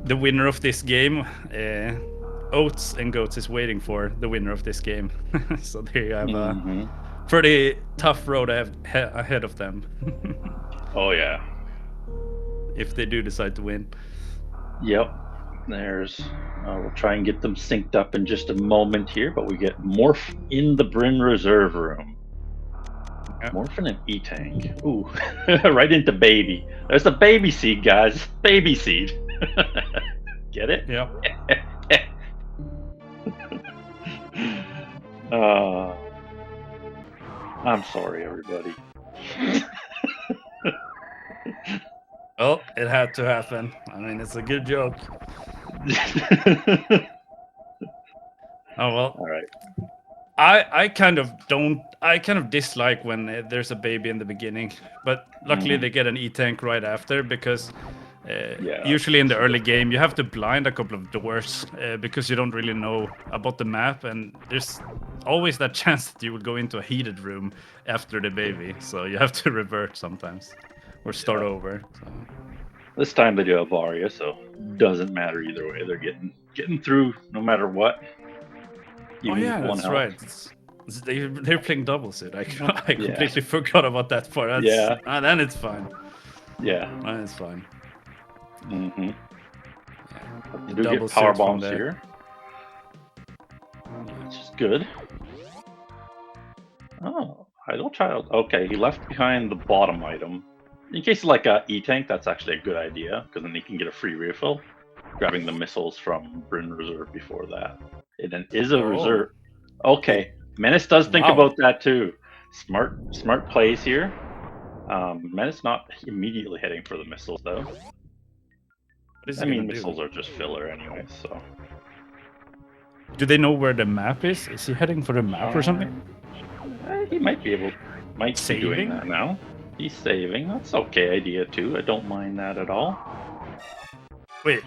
the winner of this game, Oats and Goats is waiting for the winner of this game. So they have a pretty tough road ahead of them. Oh yeah. If they do decide to win. Yep. There's. We'll try and get them synced up in just a moment here, but we get Morph in the Bryn Reserve Room. Yep. Morph in an E-Tank. Ooh, right into baby. There's the baby seed, guys. Baby seed. Get it? Yeah. I'm sorry, everybody. Well, it had to happen. I mean, it's a good joke. Oh well. All right. I kind of dislike when there's a baby in the beginning, but luckily they get an E-Tank right after, because usually in the early game you have to blind a couple of doors because you don't really know about the map, and there's always that chance that you will go into a heated room after the baby, so you have to revert sometimes or start over. So. This time they do have Varia, so doesn't matter either way. They're getting through no matter what. Even that's right. They're playing double suit. I completely forgot about that part. Then it's fine. Yeah. Then it's fine. Mm-hmm. Yeah. You do get power bombs here, which is good. Oh, Idle Child. Okay, he left behind the bottom item. In case of like a E-Tank, that's actually a good idea, because then he can get a free refill, grabbing the missiles from Bryn Reserve before that. It then is a reserve. Okay, Menace does think about that too. Smart plays here. Menace not immediately heading for the missiles though. I mean, missiles are just filler anyway, so. Do they know where the map is? Is he heading for the map or something? He might be able. Might be doing that now. He's saving. That's okay idea too. I don't mind that at all. Wait,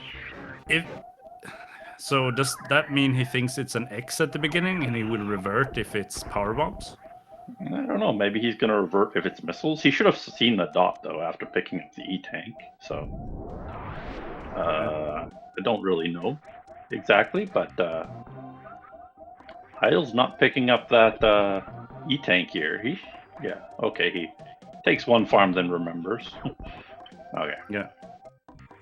so does that mean he thinks it's an X at the beginning and he will revert if it's power bombs? I don't know. Maybe he's gonna revert if it's missiles. He should have seen the dot though after picking up the E-Tank. So I don't really know exactly, but Idle's not picking up that E-Tank here. He takes one farm then remembers. Okay. Yeah.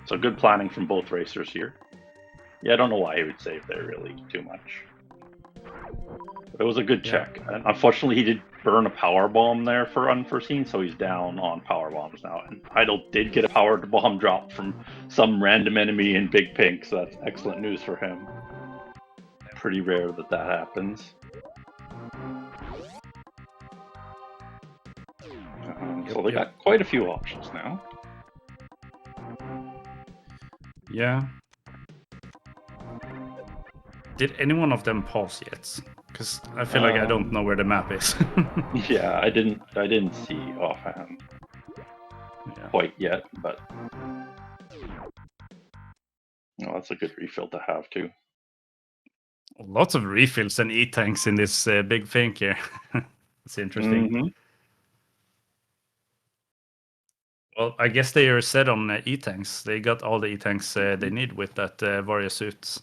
So good planning from both racers here. Yeah, I don't know why he would save there really too much. But it was a good check. And unfortunately, he did burn a power bomb there for Unforeseen, so he's down on power bombs now. And Idle did get a power bomb drop from some random enemy in Big Pink, so that's excellent news for him. Pretty rare that happens. So they got quite a few options now. Yeah. Did any one of them pause yet? Because I feel like I don't know where the map is. Yeah, I didn't see offhand quite yet, but that's a good refill to have too. Lots of refills and E-Tanks in this big thing here. It's interesting. Mm-hmm. Well, I guess they are set on E-Tanks. They got all the E-Tanks they need with that Varia suit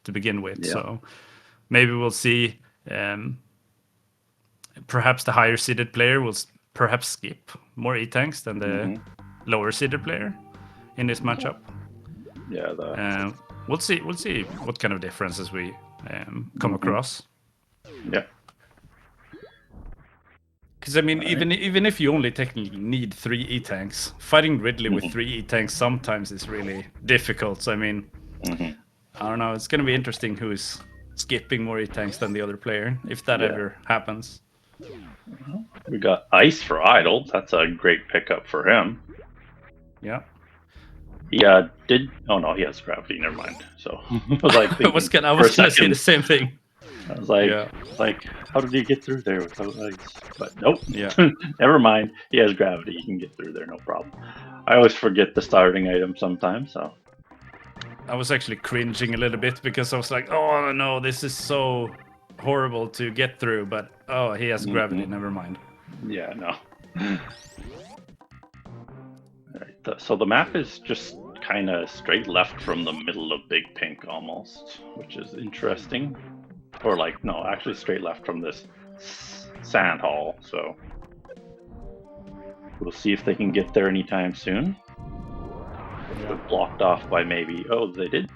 to begin with. Yeah. So maybe we'll see. Perhaps the higher seeded player will perhaps skip more E-Tanks than the lower seeded player in this matchup. Yeah. We'll see what kind of differences we come across. Yeah. Because I mean, even if you only technically need 3 E-Tanks, fighting Ridley with 3 E-Tanks sometimes is really difficult. So I mean, I don't know. It's going to be interesting who's skipping more E-Tanks than the other player, if that ever happens. We got Ice for Idle. That's a great pickup for him. Yeah. He did. Oh no, he has gravity. Never mind. So I was like, I was gonna say the same thing. I was like, how did he get through there without ice? But nope. Yeah. Never mind. He has gravity. He can get through there, no problem. I always forget the starting item sometimes. So I was actually cringing a little bit because I was like, oh no, this is so horrible to get through. But he has gravity. Never mind. Yeah. No. All right. So the map is just kind of straight left from the middle of Big Pink almost, which is interesting. Or like, no, actually straight left from this sand hall. So we'll see if they can get there anytime soon. They're blocked off by maybe, oh, they did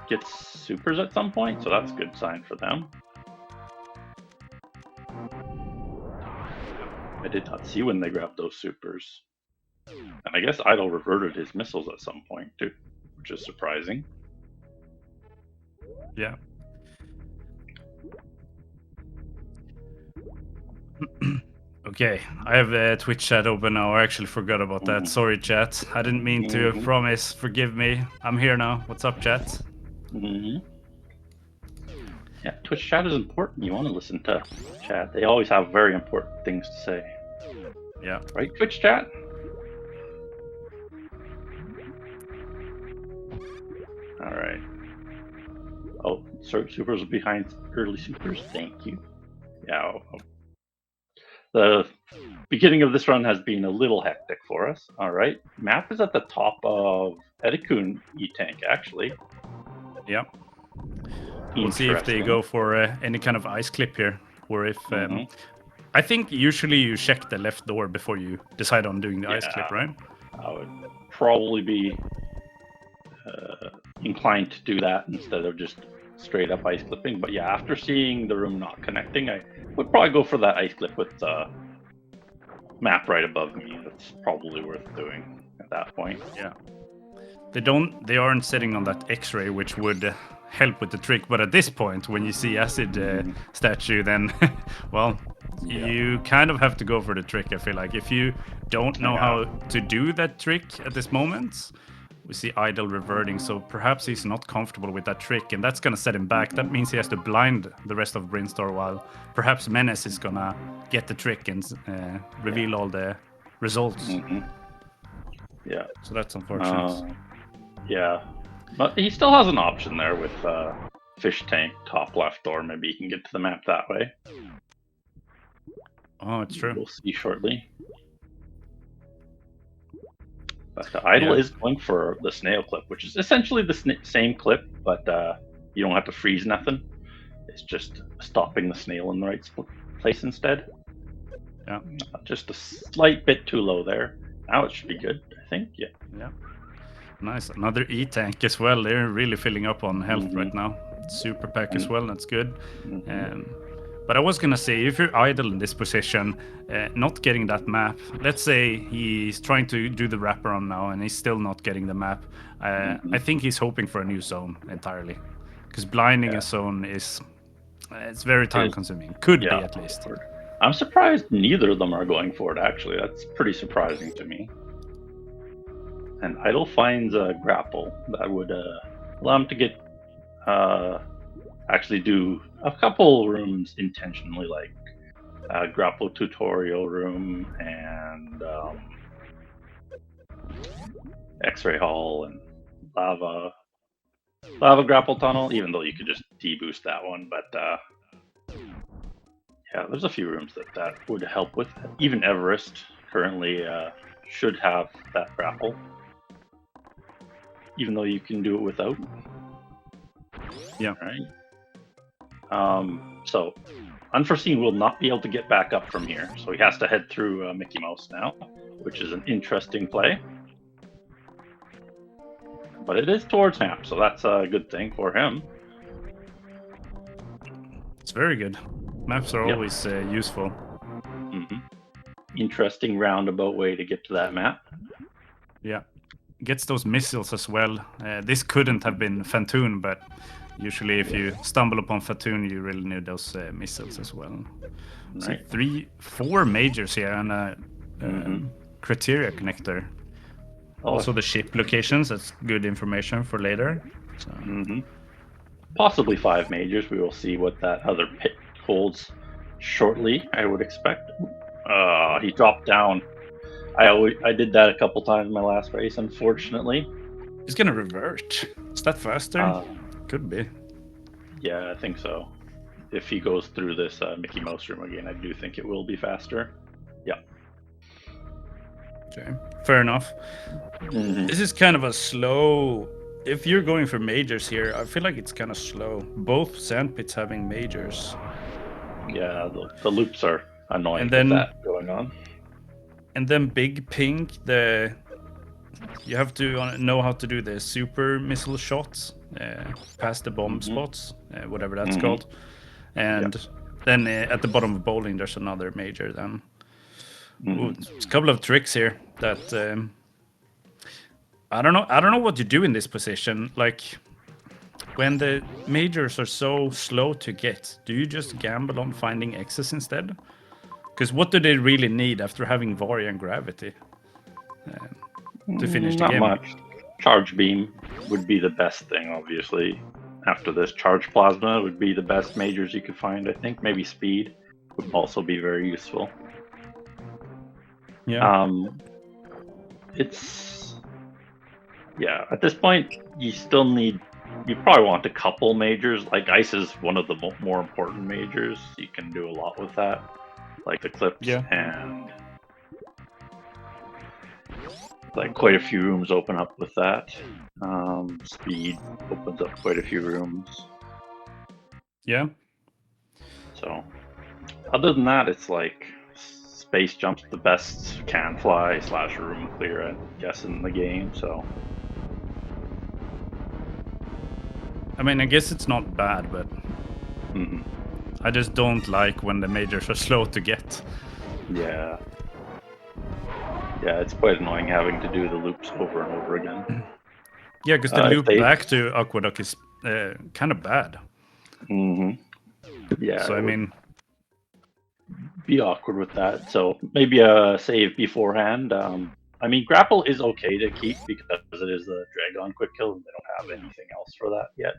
get supers at some point, so that's a good sign for them. I did not see when they grabbed those supers. And I guess Idle reverted his missiles at some point too, which is surprising. Yeah. Okay, I have Twitch chat open now. I actually forgot about that. Sorry, chat. I didn't mean to. Promise. Forgive me. I'm here now. What's up, chat? Yeah, Twitch chat is important. You want to listen to chat. They always have very important things to say. Yeah. Right, Twitch chat? All right. Oh, supers are behind early supers. Thank you. Yeah. The beginning of this run has been a little hectic for us. All right. Map is at the top of Edikun E-Tank, actually. Yeah. We'll see if they go for any kind of ice clip here, or if I think usually you check the left door before you decide on doing the ice clip, right? I would probably be inclined to do that instead of just straight up ice clipping. But yeah, after seeing the room not connecting, I would probably go for that ice clip with the map right above me. That's probably worth doing at that point. Yeah. They aren't sitting on that X-ray, which would help with the trick. But at this point, when you see acid statue, then well, you kind of have to go for the trick. I feel like if you don't know how to do that trick at this moment, we see Idle reverting, so perhaps he's not comfortable with that trick, and that's gonna set him back. That means he has to blind the rest of Brinstar, while perhaps Menace is gonna get the trick and reveal all the results. Yeah. So that's unfortunate. Yeah. But he still has an option there with Fish Tank top left door. Maybe he can get to the map that way. Oh, it's true. We'll see shortly. But Idle is going for the snail clip, which is essentially the same clip, but you don't have to freeze nothing. It's just stopping the snail in the right place instead. Yeah. Just a slight bit too low there. Now it should be good, I think. Yeah. Yeah. Nice. Another E-Tank as well. They're really filling up on health right now. Super pack as well. That's good. But I was going to say, if you're Idle in this position, not getting that map, let's say he's trying to do the wraparound now and he's still not getting the map. I think he's hoping for a new zone entirely. Because blinding a zone is it's very time consuming. Could be at least. I'm surprised neither of them are going for it, actually. That's pretty surprising to me. And Idle finds a grapple that would allow him to get actually do a couple rooms intentionally, like grapple tutorial room and X-ray hall and lava grapple tunnel. Even though you could just deboost that one, but yeah, there's a few rooms that would help with. Even Everest currently should have that grapple, even though you can do it without. Yeah. Right. So Unforeseen will not be able to get back up from here, so he has to head through Mickey Mouse now, which is an interesting play. But it is towards map, so that's a good thing for him. It's very good. Maps are always useful. Interesting roundabout way to get to that map. Yeah. Gets those missiles as well. This couldn't have been Fantoon, but usually if you stumble upon Fantoon, you really need those missiles as well. Right. So 4 majors here and a criteria connector. Also the ship locations, that's good information for later. So. Possibly 5 majors. We will see what that other pit holds shortly, I would expect. He dropped down. I did that a couple times in my last race, unfortunately. He's gonna revert. Is that faster? Could be. Yeah, I think so. If he goes through this Mickey Mouse room again, I do think it will be faster. Yeah. Okay, fair enough. This is kind of a slow. If you're going for majors here, I feel like it's kind of slow. Both sandpits having majors. Yeah, the loops are annoying And then with that going on. And then Big Pink, you have to know how to do the super missile shots past the bomb spots, whatever that's called. And then at the bottom of bowling, there's another major. Then it's a couple of tricks here that I don't know. I don't know what you do in this position. Like when the majors are so slow to get, do you just gamble on finding X's instead? Because what do they really need after having Varia and Gravity to finish the game? Not much. Charge Beam would be the best thing, obviously. After this, Charge Plasma would be the best majors you could find, I think. Maybe Speed would also be very useful. Yeah. Yeah, at this point, you still need... You probably want a couple majors. Like Ice is one of the more important majors. You can do a lot with that. Like Eclipse and like quite a few rooms open up with that. Speed opens up quite a few rooms. Yeah. So other than that, it's like Space Jump's the best can fly / room clear, I guess, in the game. So I mean, I guess it's not bad, but I just don't like when the majors are slow to get. Yeah. Yeah, it's quite annoying having to do the loops over and over again. Yeah, because the loop back to Aqueduct is kind of bad. Yeah. So, I mean... Be awkward with that. So maybe a save beforehand. I mean, Grapple is okay to keep because it is a Dragon quick kill and they don't have anything else for that yet.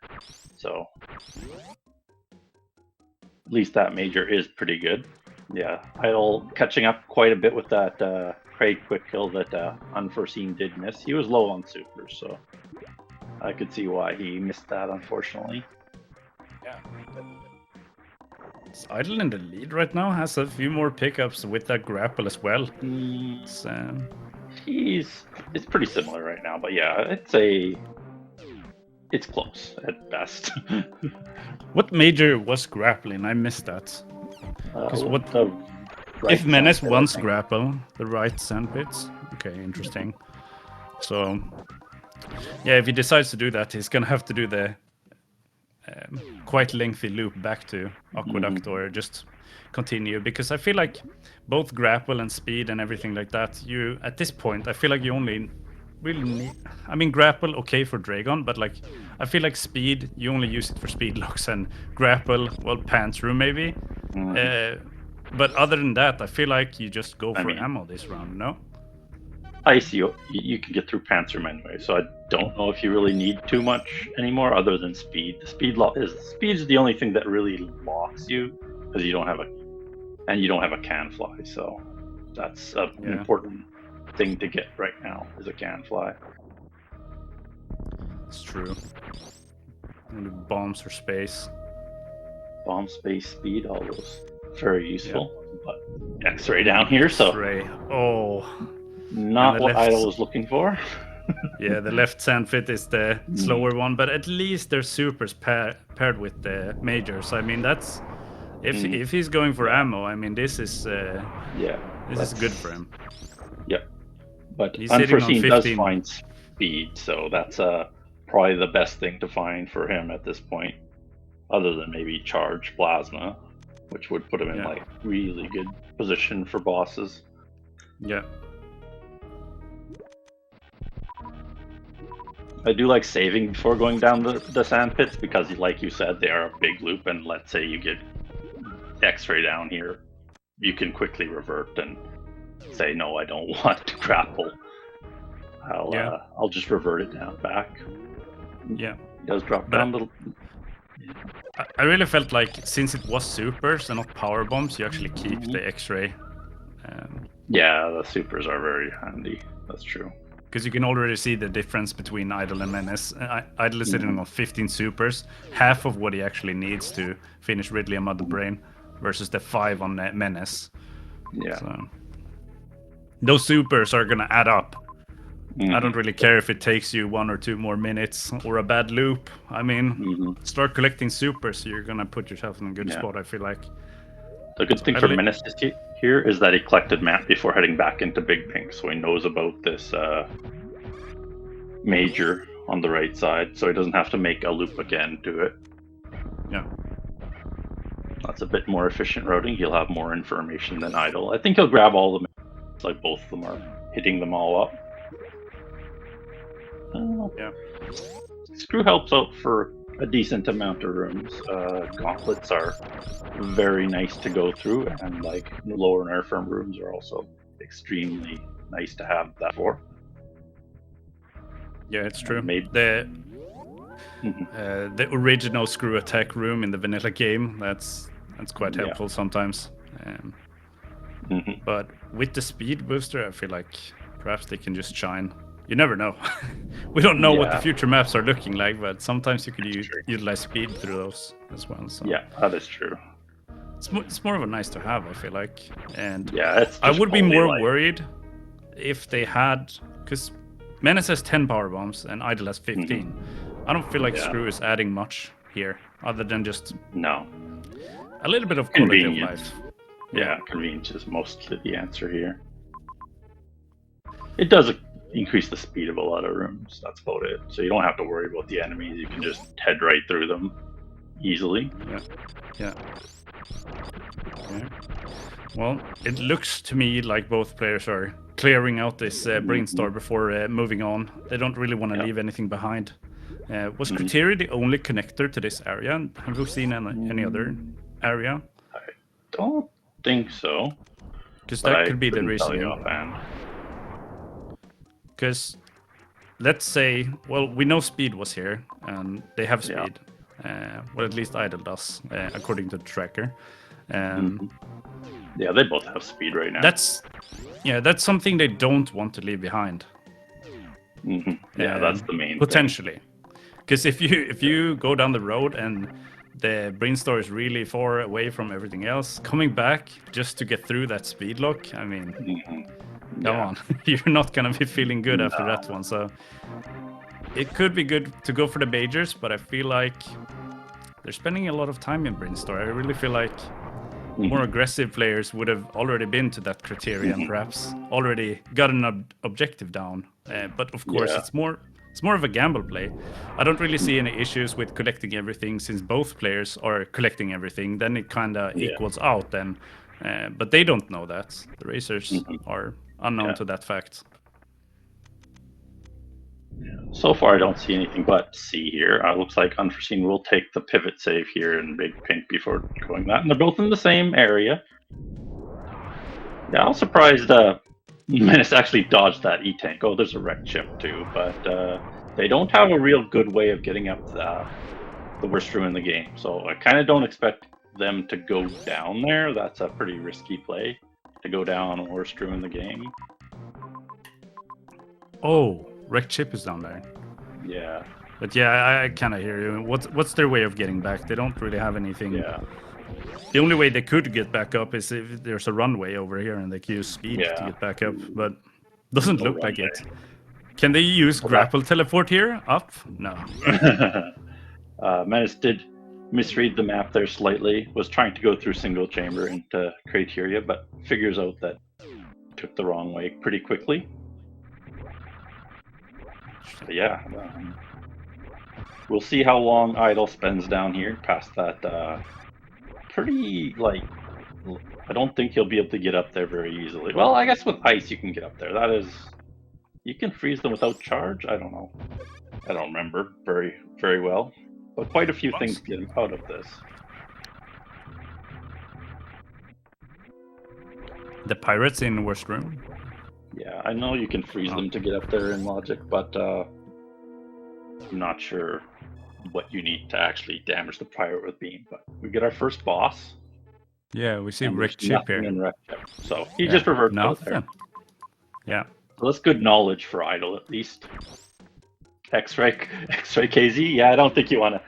So at least that major is pretty good. Yeah, Idle catching up quite a bit with that Craig quick kill that Unforeseen did miss. He was low on supers, so I could see why he missed that, unfortunately. Yeah. Idle in the lead right now, has a few more pickups with that grapple as well. It's pretty similar right now, but yeah, it's close at best. What major was grappling? I missed that. If Menace wants grapple, the right sandpits. Okay, interesting. So yeah, if he decides to do that, he's gonna have to do the quite lengthy loop back to Aqueduct or just continue, because I feel like both grapple and speed and everything like that, you at this point I feel like you only really need, I mean, grapple okay for Dragon, but like I feel like speed you only use it for speed locks, and grapple, well, pants through maybe. But other than that, I feel like you just go for ammo this round, no? Ice, you can get through Panzer anyway, so I don't know if you really need too much anymore other than speed. The speed is the only thing that really locks you, because you don't have a can fly, so that's an important thing to get right now, is a can fly. It's true. And bombs or space. Bomb, space, speed, all those very useful. But X-ray down here, so X-ray. Oh. Not what Idle was looking for. Yeah, the left sandpit is the slower one, but at least there's supers paired with the majors. I mean, that's if he's going for ammo. I mean, this is is good for him. Yeah, but he's Unforeseen does find speed, so that's probably the best thing to find for him at this point, other than maybe Charge Plasma, which would put him in like really good position for bosses. Yeah. I do like saving before going down the sand pits, because like you said, they are a big loop, and let's say you get X-ray down here, you can quickly revert and say, no, I don't want to grapple. I'll just revert it down back. Yeah. It does drop down a little. I really felt like, since it was supers and not power bombs, you actually keep the X-ray. Yeah, the supers are very handy. That's true. Because you can already see the difference between Idle and Menace. Idle is sitting on 15 supers, half of what he actually needs to finish Ridley and Mother Brain, versus the 5 on Menace. Yeah. So. those supers are gonna add up. Mm-hmm. I don't really care if it takes you 1 or 2 more minutes or a bad loop. I mean, start collecting supers, you're gonna put yourself in a good spot, I feel like. The good thing for Menace here is that he collected map before heading back into Big Pink, so he knows about this major on the right side, so he doesn't have to make a loop again to it. Yeah. That's a bit more efficient routing. He'll have more information than Idle. I think he'll grab all the maps, like both of them are hitting them all up. Yeah. Screw helps out for a decent amount of rooms. Gauntlets are very nice to go through, and like lower and airframe rooms are also extremely nice to have that for. Yeah, it's true. The original screw attack room in the vanilla game, that's quite helpful sometimes. But with the speed booster, I feel like perhaps they can just shine. You never know. We don't know what the future maps are looking like, but sometimes you could utilize speed through those as well. So. Yeah, that is true. It's more of a nice to have, I feel like. And I would be more worried if they had, because Menace has 10 power bombs and Idle has 15. I don't feel like Screw is adding much here, other than just a little bit of quality of life. Yeah, convenience is mostly the answer here. It does increase the speed of a lot of rooms. That's about it. So you don't have to worry about the enemies. You can just head right through them easily. Yeah. Well, it looks to me like both players are clearing out this Brainstorm before moving on. They don't really want to leave anything behind. Was Criteria the only connector to this area? Have you seen any other area? I don't think so. Because that could be the reason. Because let's say, well, we know Speed was here, and they have Speed. Well, at least Idle does, according to the tracker. Yeah, they both have Speed right now. That's something they don't want to leave behind. Yeah, that's the main potentially. Because if you go down the road and the Brainstorm is really far away from everything else, coming back just to get through that speed lock, I mean, come on, you're not gonna be feeling good after that one. So it could be good to go for the majors, but I feel like they're spending a lot of time in Brainstorm. I really feel like more aggressive players would have already been to that criterion, perhaps already got an objective down. But of course, it's more of a gamble play. I don't really see any issues with collecting everything since both players are collecting everything. Then it kind of equals out then. But they don't know that. The racers are unknown to that fact. So far, I don't see anything but C here. It looks like Unforeseen will take the pivot save here in Big Pink before going that. And they're both in the same area. Yeah, I was surprised Menace actually dodged that E-Tank. Oh, there's a wreck chip too. But they don't have a real good way of getting up the worst room in the game. So I kind of don't expect them to go down there. That's a pretty risky play, to go down the worst room in the game. Oh. Wreck chip is down there. Yeah. But yeah, I kind of hear you. What's their way of getting back? They don't really have anything. Yeah. The only way they could get back up is if there's a runway over here and they can use speed to get back up. But doesn't look like it. Can they use grapple teleport here? Up? No. Menace did misread the map there slightly. Was trying to go through single chamber into Criteria, but figures out that took the wrong way pretty quickly. But yeah, we'll see how long Idle spends down here past that pretty, like, I don't think he'll be able to get up there very easily. Well, I guess with ice you can get up there. That is, you can freeze them without charge? I don't know. I don't remember very, very well. But quite a few things get him out of this. The pirates in worst room? Yeah, I know you can freeze them to get up there in Logic, but I'm not sure what you need to actually damage the pirate with beam. But we get our first boss. Yeah, we see Rick Chip here. So he just reverted out there. Yeah. So that's good knowledge for Idle, at least. X-Ray KZ? Yeah, I don't think you want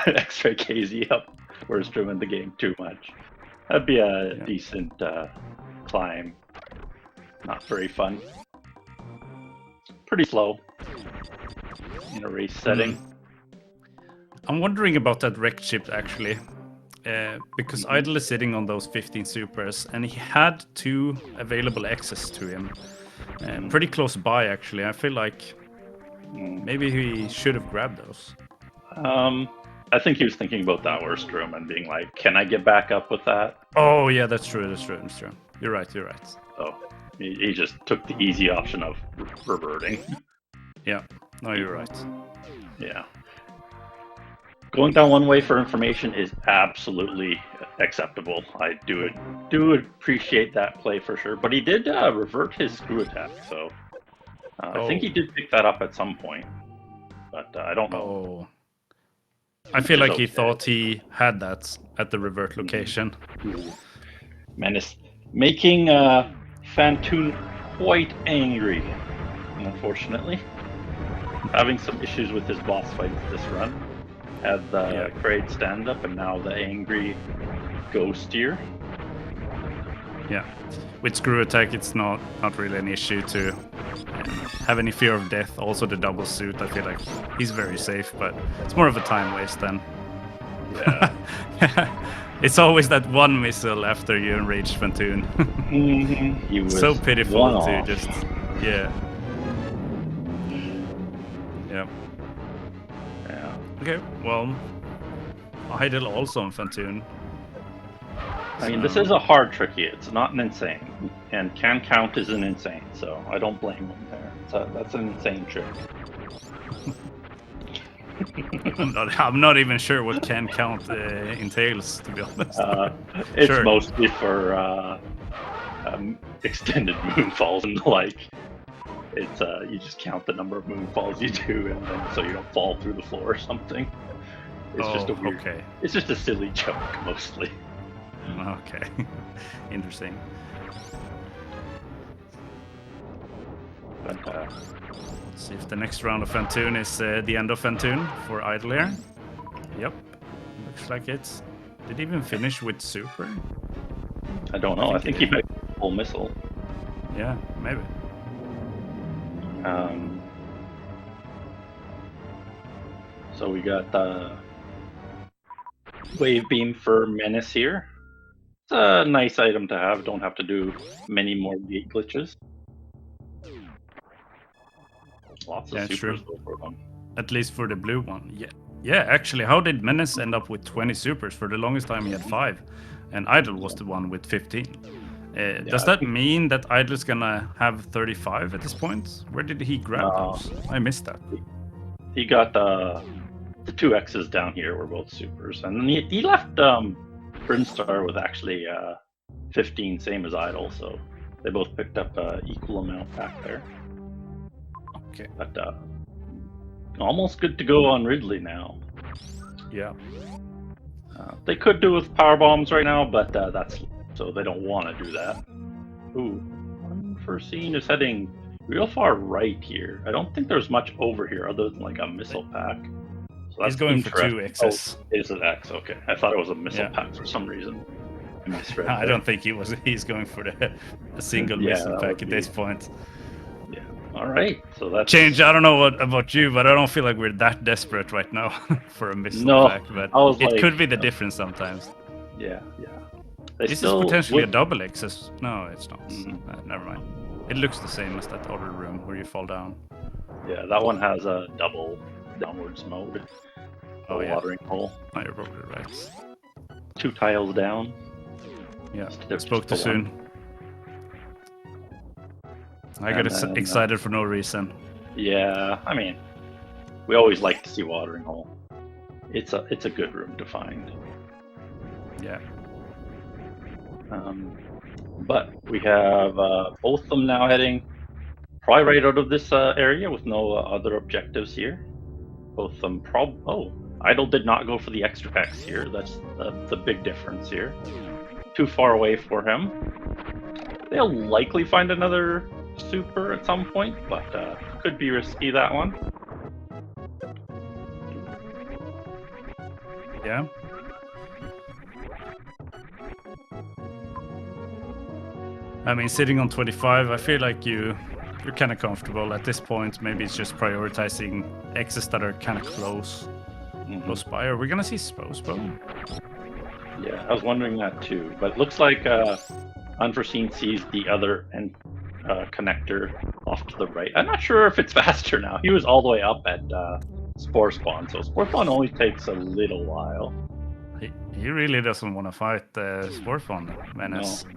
to X-Ray KZ up worst room in the game too much. That'd be a decent climb. Not very fun. Pretty slow in a race setting. I'm wondering about that wrecked ship actually. Because Idle is sitting on those 15 supers, and he had 2 available access to him. Pretty close by, actually. I feel like maybe he should have grabbed those. I think he was thinking about that worst room and being like, can I get back up with that? Oh, yeah, that's true. You're right. So he just took the easy option of reverting. Yeah, no, you're right. Yeah. Going down one way for information is absolutely acceptable. I do appreciate that play for sure. But he did revert his screw attack, so I think he did pick that up at some point. But I don't know. Oh. I feel like he thought he had that at the revert location. Menace making Fantoon quite angry, unfortunately. Having some issues with his boss fights this run. Had the Kraid stand up and now the angry Ghostier. Yeah. With screw attack, it's not really an issue to have any fear of death. Also the double suit, I feel like he's very safe, but it's more of a time waste then. Yeah. It's always that one missile after you enrage Fantoon. He was so pitiful to just... Yeah. Okay, well, Idle also on Fantoon. I mean, this is a hard tricky. It's not an insane, and can count is an insane, so I don't blame him there. That's an insane trick. I'm not even sure what can count entails, to be honest. It's mostly for extended moonfalls and the like. It's you just count the number of moonfalls you do, and then so you don't fall through the floor or something. It's just a weird. Okay. It's just a silly joke mostly. Okay, interesting. But let's see if the next round of Fantoon is the end of Fantoon for Idle here. Yep, looks like it's. Did he even finish with super? I don't know. I think he might full missile. Yeah, maybe. So we got the wave beam for Menace here. It's a nice item to have. Don't have to do many more gate glitches. Lots of supers for them. At least for the blue one. Yeah. Actually, how did Menace end up with 20 supers? For the longest time he had 5, and Idle was the one with 15. Does that mean that Idle's gonna have 35 at this point? Where did he grab those? I missed that. He got the 2 X's down here were both supers, and then he left Brinstar with actually 15, same as Idle, so they both picked up equal amount back there. Okay. But almost good to go on Ridley now. Yeah. They could do with power bombs right now, but that's so they don't want to do that. Ooh, Unforeseen is heading real far right here. I don't think there's much over here other than like a missile pack. So he's going for 2 X's. Oh, is it X? Okay, I thought it was a missile pack for some reason. I misread. I don't think he's going for the single missile pack at this point. Yeah. All right. So that's Change. I don't know about you, but I don't feel like we're that desperate right now for a missile pack. But it could be the difference sometimes. Yeah. This is potentially a double X's. No, it's not. Never mind. It looks the same as that other room where you fall down. Yeah, that one has a double downwards mode. Oh, yeah. Watering hole. Oh, you're probably right. 2 tiles down. Yeah, spoke too soon. I got excited for no reason. Yeah, I mean, we always like to see watering hole. It's a good room to find. Yeah. But we have both of them now heading probably right out of this area with no other objectives here. Both of them Idle did not go for the extra X here. That's the big difference here. Too far away for him. They'll likely find another super at some point, but could be risky, that one. Yeah. I mean, sitting on 25, I feel like you're kind of comfortable at this point. Maybe it's just prioritizing X's that are kind of close by. Are we gonna see Spo? Yeah, I was wondering that too. But it looks like Unforeseen sees the other connector off to the right. I'm not sure if it's faster now. He was all the way up at Spore Spawn, so Spore Spawn always takes a little while. He really doesn't want to fight Spore Spawn Menace. No.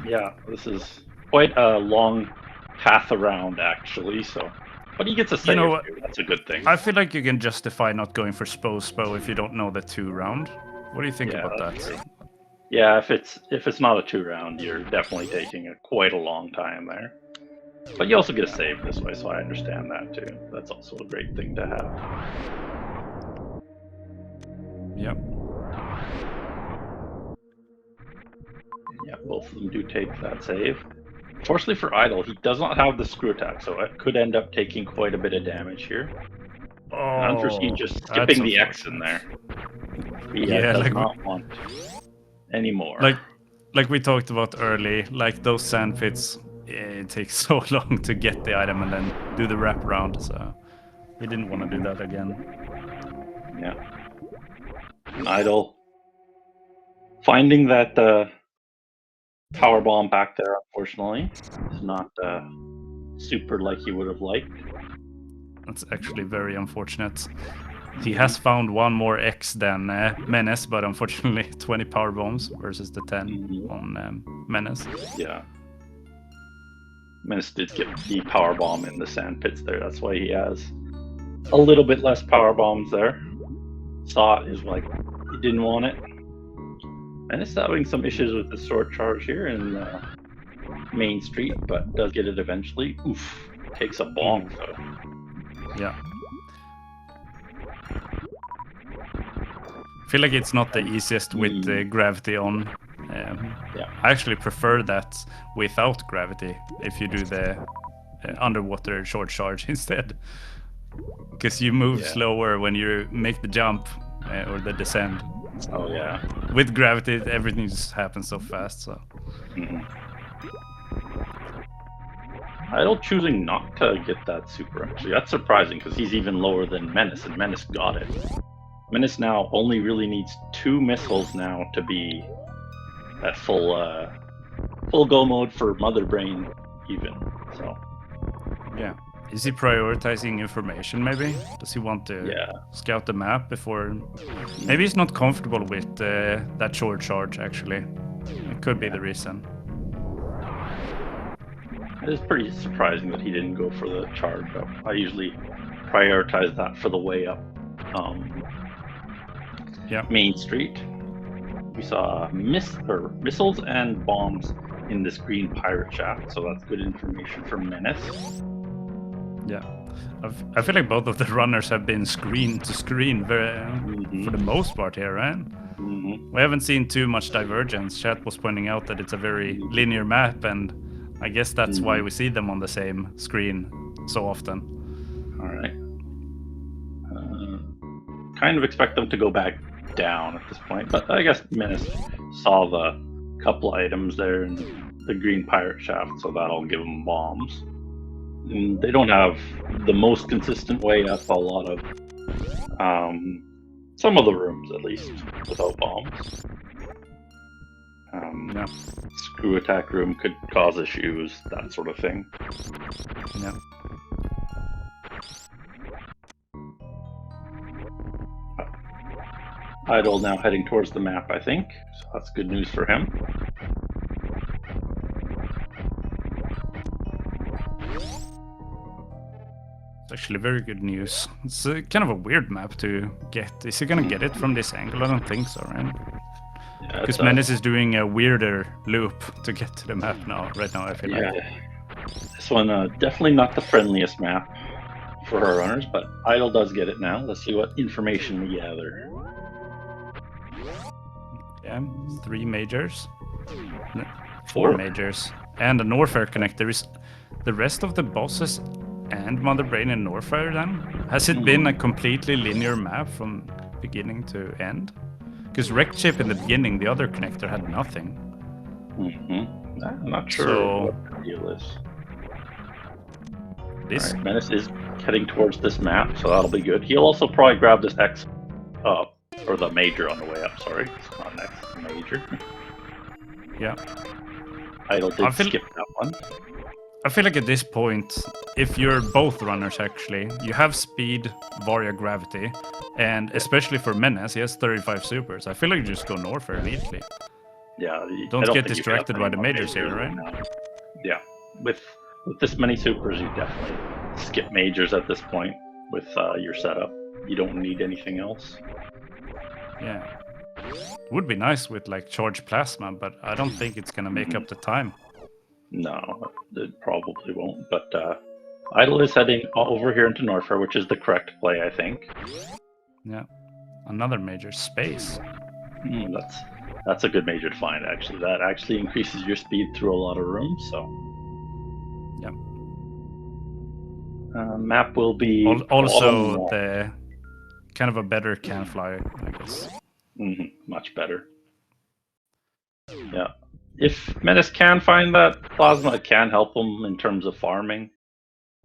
Yeah, this is quite a long path around, actually. So, but he gets a save. That's a good thing. I feel like you can justify not going for Spo if you don't know the 2-round. What do you think about that? True. Yeah, if it's not a 2-round, you're definitely taking quite a long time there. But you also get a save this way, so I understand that too. That's also a great thing to have. Yep. Yeah, both of them do take that save. Fortunately for Idle, he does not have the screw attack, so it could end up taking quite a bit of damage here. Unforeseen just skipping the X in there. He does not want any more. Like we talked about early, like those sand pits, it takes so long to get the item and then do the wrap round, so he didn't want to do that again. Yeah. And Idle finding that power bomb back there, unfortunately, is not super like he would have liked. That's actually very unfortunate. He has found one more X than Menace, but unfortunately 20 power bombs versus the 10 on Menace. Yeah. Menace did get the power bomb in the sand pits there. That's why he has a little bit less power bombs there. Saw it, is like, he didn't want it. Menace having some issues with the sword charge here in Main Street, but does get it eventually. Oof. Takes a bonk though. Yeah. I feel like it's not the easiest with gravity on. I actually prefer that without gravity if you do the underwater short charge instead. Because you move slower when you make the jump or the descent. Oh yeah. With gravity, everything just happens so fast. So. Idle choosing not to get that super, actually. That's surprising because he's even lower than Menace, and Menace got it. Menace now only really needs 2 missiles now to be at full go mode for Mother Brain even. So yeah. Is he prioritizing information maybe? Does he want to scout the map before? Maybe he's not comfortable with that short charge actually. It could be the reason. It is pretty surprising that he didn't go for the charge up. I usually prioritize that for the way up Main Street. We saw missiles and bombs in this green pirate shaft, so that's good information for Menace. Yeah, I feel like both of the runners have been screen to screen for the most part here, right? We haven't seen too much divergence. Chat was pointing out that it's a very linear map, and I guess that's why we see them on the same screen so often. All right. Kind of expect them to go back down at this point, but I guess Menace saw the couple items there in the green pirate shaft, so that'll give them bombs. And they don't have the most consistent way up a lot of some of the rooms, at least, without bombs. Screw attack room could cause issues, that sort of thing. Yeah. Idle now heading towards the map, I think. So that's good news for him. It's actually very good news. It's kind of a weird map to get. Is he gonna get it from this angle? I don't think so, right? Because Menace is doing a weirder loop to get to the map right now, I feel like. This one, definitely not the friendliest map for our runners, but Idle does get it now. Let's see what information we gather. Yeah, 3 majors. 4 majors. And a Norfair connector. Is the rest of the bosses and Mother Brain in Norfair then? Has it been a completely linear map from beginning to end? Because Wrecked Ship in the beginning, the other connector had nothing. I'm not sure So- what the deal is. This Alright, Menace is heading towards this map, so that'll be good. He'll also probably grab this X or the major on the way up, sorry. It's not an X, it's a major. yeah. Idle did skip that one. I feel like at this point, if you're both runners actually, you have speed, Varia gravity, and especially for Menace, he has 35 supers. I feel like you just go north immediately. Yeah. Don't I get think you distracted have by the any more majors here, right? now. Yeah. With this many supers, you definitely skip majors at this point with your setup. You don't need anything else. Yeah. Would be nice with like charged plasma, but I don't think it's gonna make up the time. No, it probably won't. But Idle is heading over here into Norfair, which is the correct play, I think. Yeah. Another major space. That's a good major to find, actually. That actually increases your speed through a lot of rooms, so. Yeah. Map will be also the kind of a better can flyer, I guess. Much better. Yeah. If Menace can find that plasma, it can help them in terms of farming.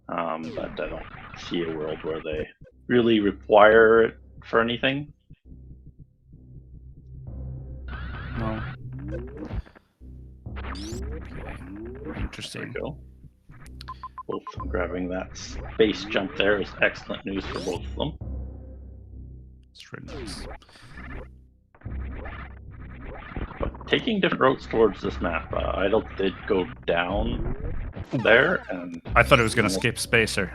But I don't see a world where they really require it for anything. No. Okay. Interesting. There we go. Both grabbing that space jump there is excellent news for both of them. It's really nice. But taking different routes towards this map, Idle did go down there, and I thought it was gonna skip Spacer.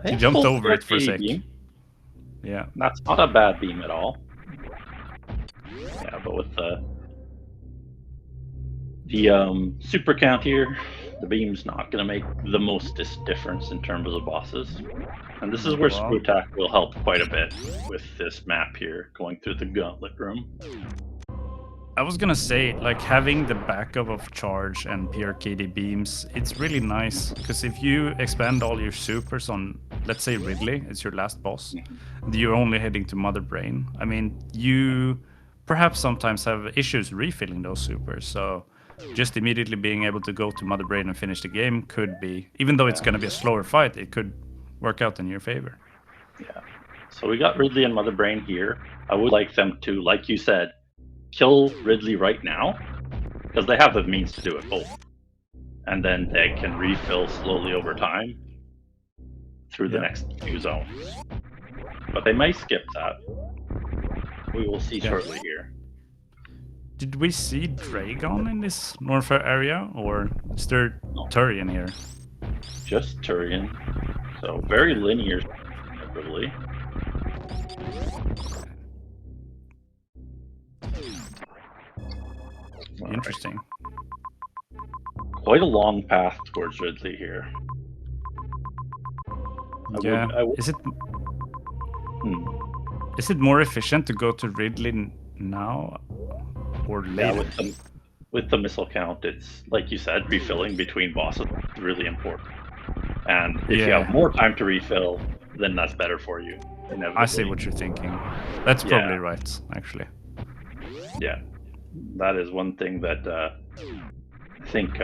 He he jumped pulled over it for a the sec. beam. Yeah. That's not a bad beam at all. Yeah, but with the super count here, the beam's not going to make the most difference in terms of the bosses. And this is where Screw Attack will help quite a bit with this map here, going through the gauntlet room. I was gonna say, like, having the backup of charge and PRKD beams, it's really nice, because if you expand all your supers on, let's say Ridley, it's your last boss, you're only heading to Mother Brain. I mean, you perhaps sometimes have issues refilling those supers, so just immediately being able to go to Mother Brain and finish the game could be, even though it's gonna be a slower fight, it could work out in your favor. Yeah. So we got Ridley and Mother Brain here. I would like them to, like you said, kill Ridley right now, because they have the means to do it both. And then they can refill slowly over time through the next few zones. But they may skip that. We will see shortly here. Did we see Dragon in this Norfair area, or is there Turian here? Just Turian. So very linear, really. Interesting. Quite a long path towards Ridley here. Is it more efficient to go to Ridley now or later? Yeah, with the missile count, it's like you said, refilling between bosses is really important. And if you have more time to refill, then that's better for you. I see what you're thinking. That's probably right, actually. Yeah. That is one thing that I think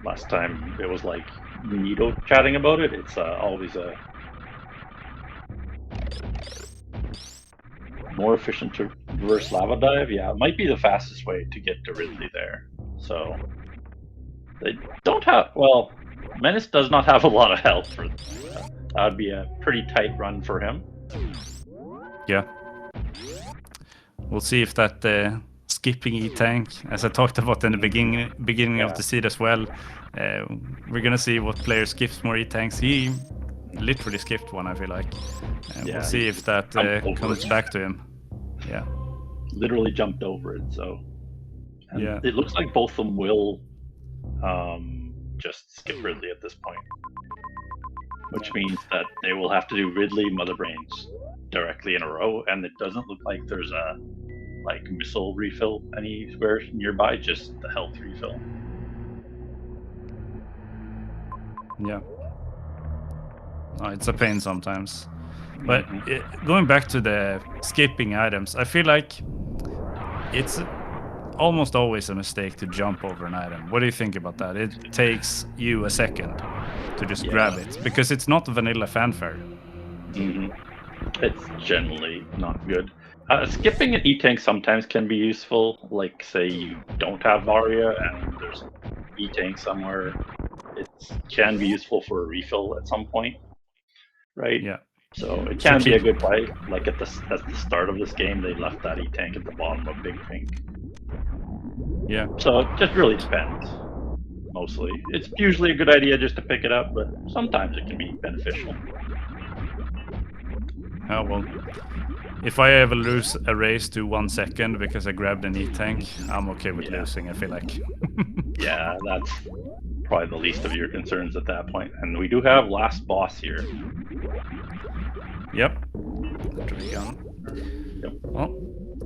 last time it was like Nito chatting about it. It's always a more efficient to reverse lava dive. Yeah, it might be the fastest way to get to Ridley there. So they don't have, well, Menace does not have a lot of health for that would be a pretty tight run for him. Yeah. We'll see if that skipping E-Tank, as I talked about in the beginning of the seed as well, we're gonna see what player skips more E-Tanks. He literally skipped one, I feel like. We'll see if that comes back to him. Yeah. Literally jumped over it, so. And it looks like both of them will just skip Ridley at this point. Which means that they will have to do Ridley, Mother Brains directly in a row, and it doesn't look like there's a missile refill anywhere nearby, just the health refill. Yeah. It's a pain sometimes. But going back to the skipping items, I feel like it's almost always a mistake to jump over an item. What do you think about that? It takes you a second to just grab it because it's not vanilla fanfare. It's generally not good. Skipping an E-tank sometimes can be useful. Like, say you don't have Varia and there's an E-tank somewhere. It can be useful for a refill at some point, right? Yeah. So it can be a good play. Like at the start of this game, they left that E-tank at the bottom of Big Pink. Yeah. So it just really depends. Mostly, it's usually a good idea just to pick it up, but sometimes it can be beneficial. Oh well. If I ever lose a race to 1 second because I grabbed an E-tank, I'm okay with losing, I feel like. Yeah, that's probably the least of your concerns at that point. And we do have last boss here. Yep. Yep. Well,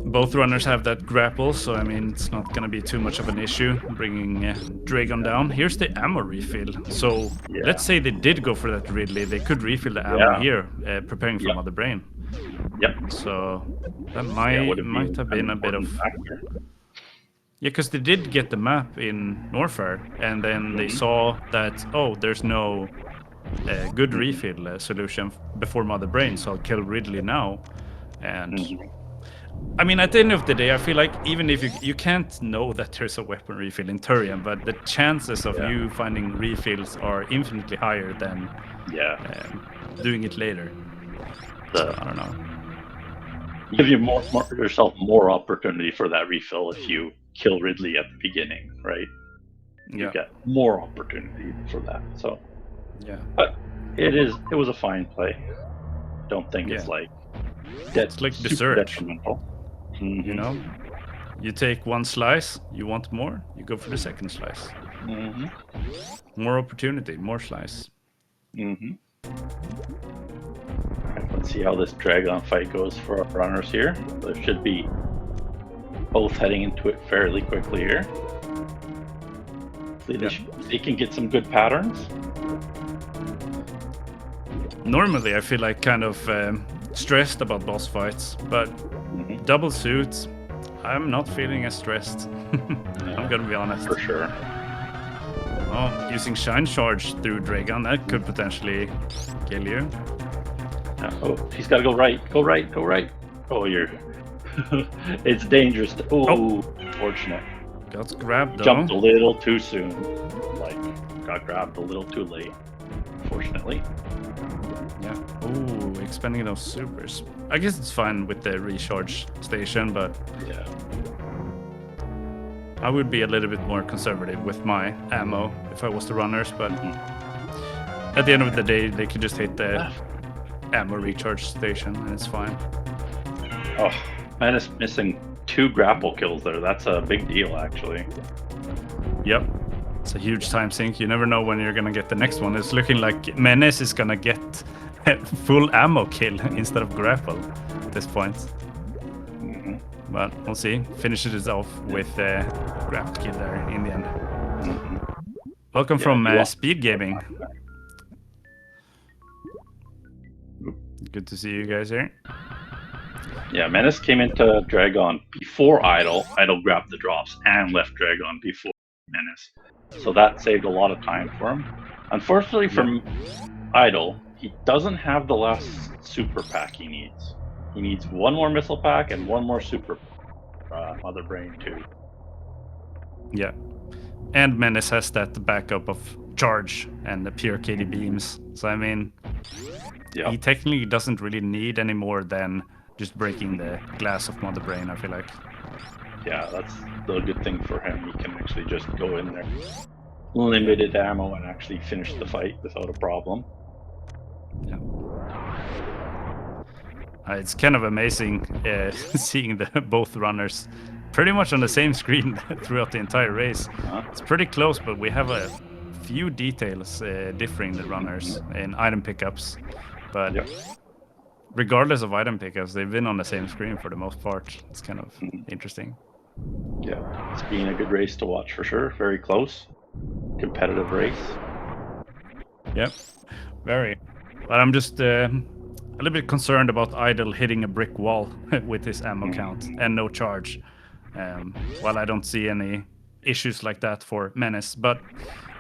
both runners have that grapple, so I mean, it's not going to be too much of an issue bringing Dragon down. Here's the ammo refill. So let's say they did go for that Ridley. They could refill the ammo here, preparing for Mother Brain. Yep. So that might have been a bit of... factor. Yeah, because they did get the map in Norfair, and then they saw that, oh, there's no good refill solution before Mother Brain, so I'll kill Ridley now. And I mean, at the end of the day, I feel like even if you can't know that there's a weapon refill in Turian, but the chances of you finding refills are infinitely higher than doing it later. So, I don't know. Give you yourself more opportunity for that refill if you kill Ridley at the beginning, right? You get more opportunity for that. So but it was a fine play. Don't think it's like it's like dessert. Detrimental. You know, you take one slice, you want more, you go for the second slice. More opportunity, more slice. Alright, let's see how this Dragon fight goes for our runners here. There should be both heading into it fairly quickly here. They can get some good patterns. Normally, I feel like kind of stressed about boss fights, but double suits, I'm not feeling as stressed. I'm gonna be honest. For sure. Oh, using Shine Charge through Dragon, that could potentially kill you. Oh, he's gotta go right. Go right. Go right. Oh, you're... It's dangerous. Unfortunate. Got grabbed though. Jumped a little too soon. Like, got grabbed a little too late. Unfortunately. Yeah. Oh, expending those supers. I guess it's fine with the recharge station, but I would be a little bit more conservative with my ammo if I was the runners, but at the end of the day, they could just hit the ammo recharge station and it's fine. Oh, man is missing 2 grapple kills there. That's a big deal, actually. Yep. It's a huge time sink. You never know when you're gonna get the next one. It's looking like Menace is gonna get full ammo kill instead of grapple at this point. But we'll see. Finishes it off with grapple kill there in the end. Welcome from SpeedGaming. Good to see you guys here. Yeah, Menace came into Dragon before Idol. Idol grabbed the drops and left Dragon before Menace. So that saved a lot of time for him. Unfortunately for Idol, he doesn't have the last super pack he needs. He needs 1 more missile pack and 1 more super Mother Brain too. Yeah. And Menace has that backup of charge and the pure KD beams. So I mean, he technically doesn't really need any more than just breaking the glass of Mother Brain, I feel like. Yeah, that's the good thing for him. He can actually just go in there, limited ammo, and actually finish the fight without a problem. Yeah. It's kind of amazing seeing both runners pretty much on the same screen throughout the entire race. It's pretty close, but we have a few details differing the runners in item pickups. But regardless of item pickups, they've been on the same screen for the most part. It's kind of interesting. Yeah, it's been a good race to watch for sure. Very close, competitive race. Yep, very. But I'm just a little bit concerned about Idol hitting a brick wall with his ammo count and no charge. While I don't see any issues like that for Menace. But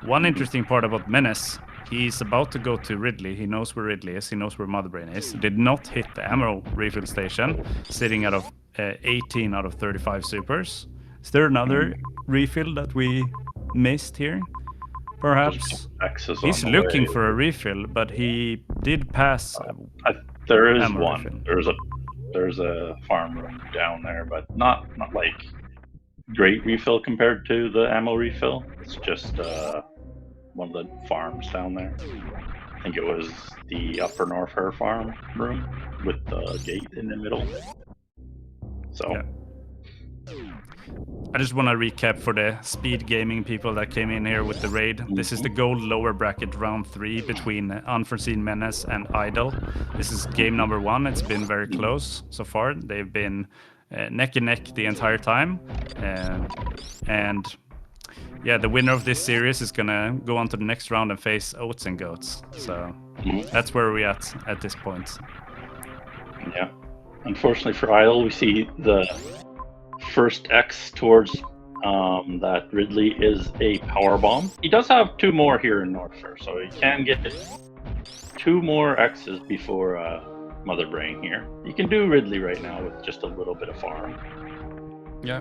one interesting part about Menace, he's about to go to Ridley. He knows where Ridley is. He knows where Motherbrain is. Did not hit the ammo refill station, sitting out of 18 out of 35 supers. Is there another refill that we missed here? Perhaps. He's looking for a refill, but he did pass. There is one. Refill. There's a farm room down there, but not like great refill compared to the ammo refill. It's just one of the farms down there. I think it was the Upper North Her farm room with the gate in the middle. So. Yeah. I just want to recap for the SpeedGaming people that came in here with the raid. This is the gold lower bracket round 3 between Unforeseenmenace and Idle. This is game number 1. It's been very close so far. They've been neck and neck the entire time. And yeah, the winner of this series is going to go on to the next round and face Oats and Goats. So that's where we're at this point. Yeah. Unfortunately for Idle, we see the first X towards that Ridley is a power bomb. He does have 2 more here in North Fair, so he can get 2 more X's before Motherbrain here. You can do Ridley right now with just a little bit of farm. Yeah.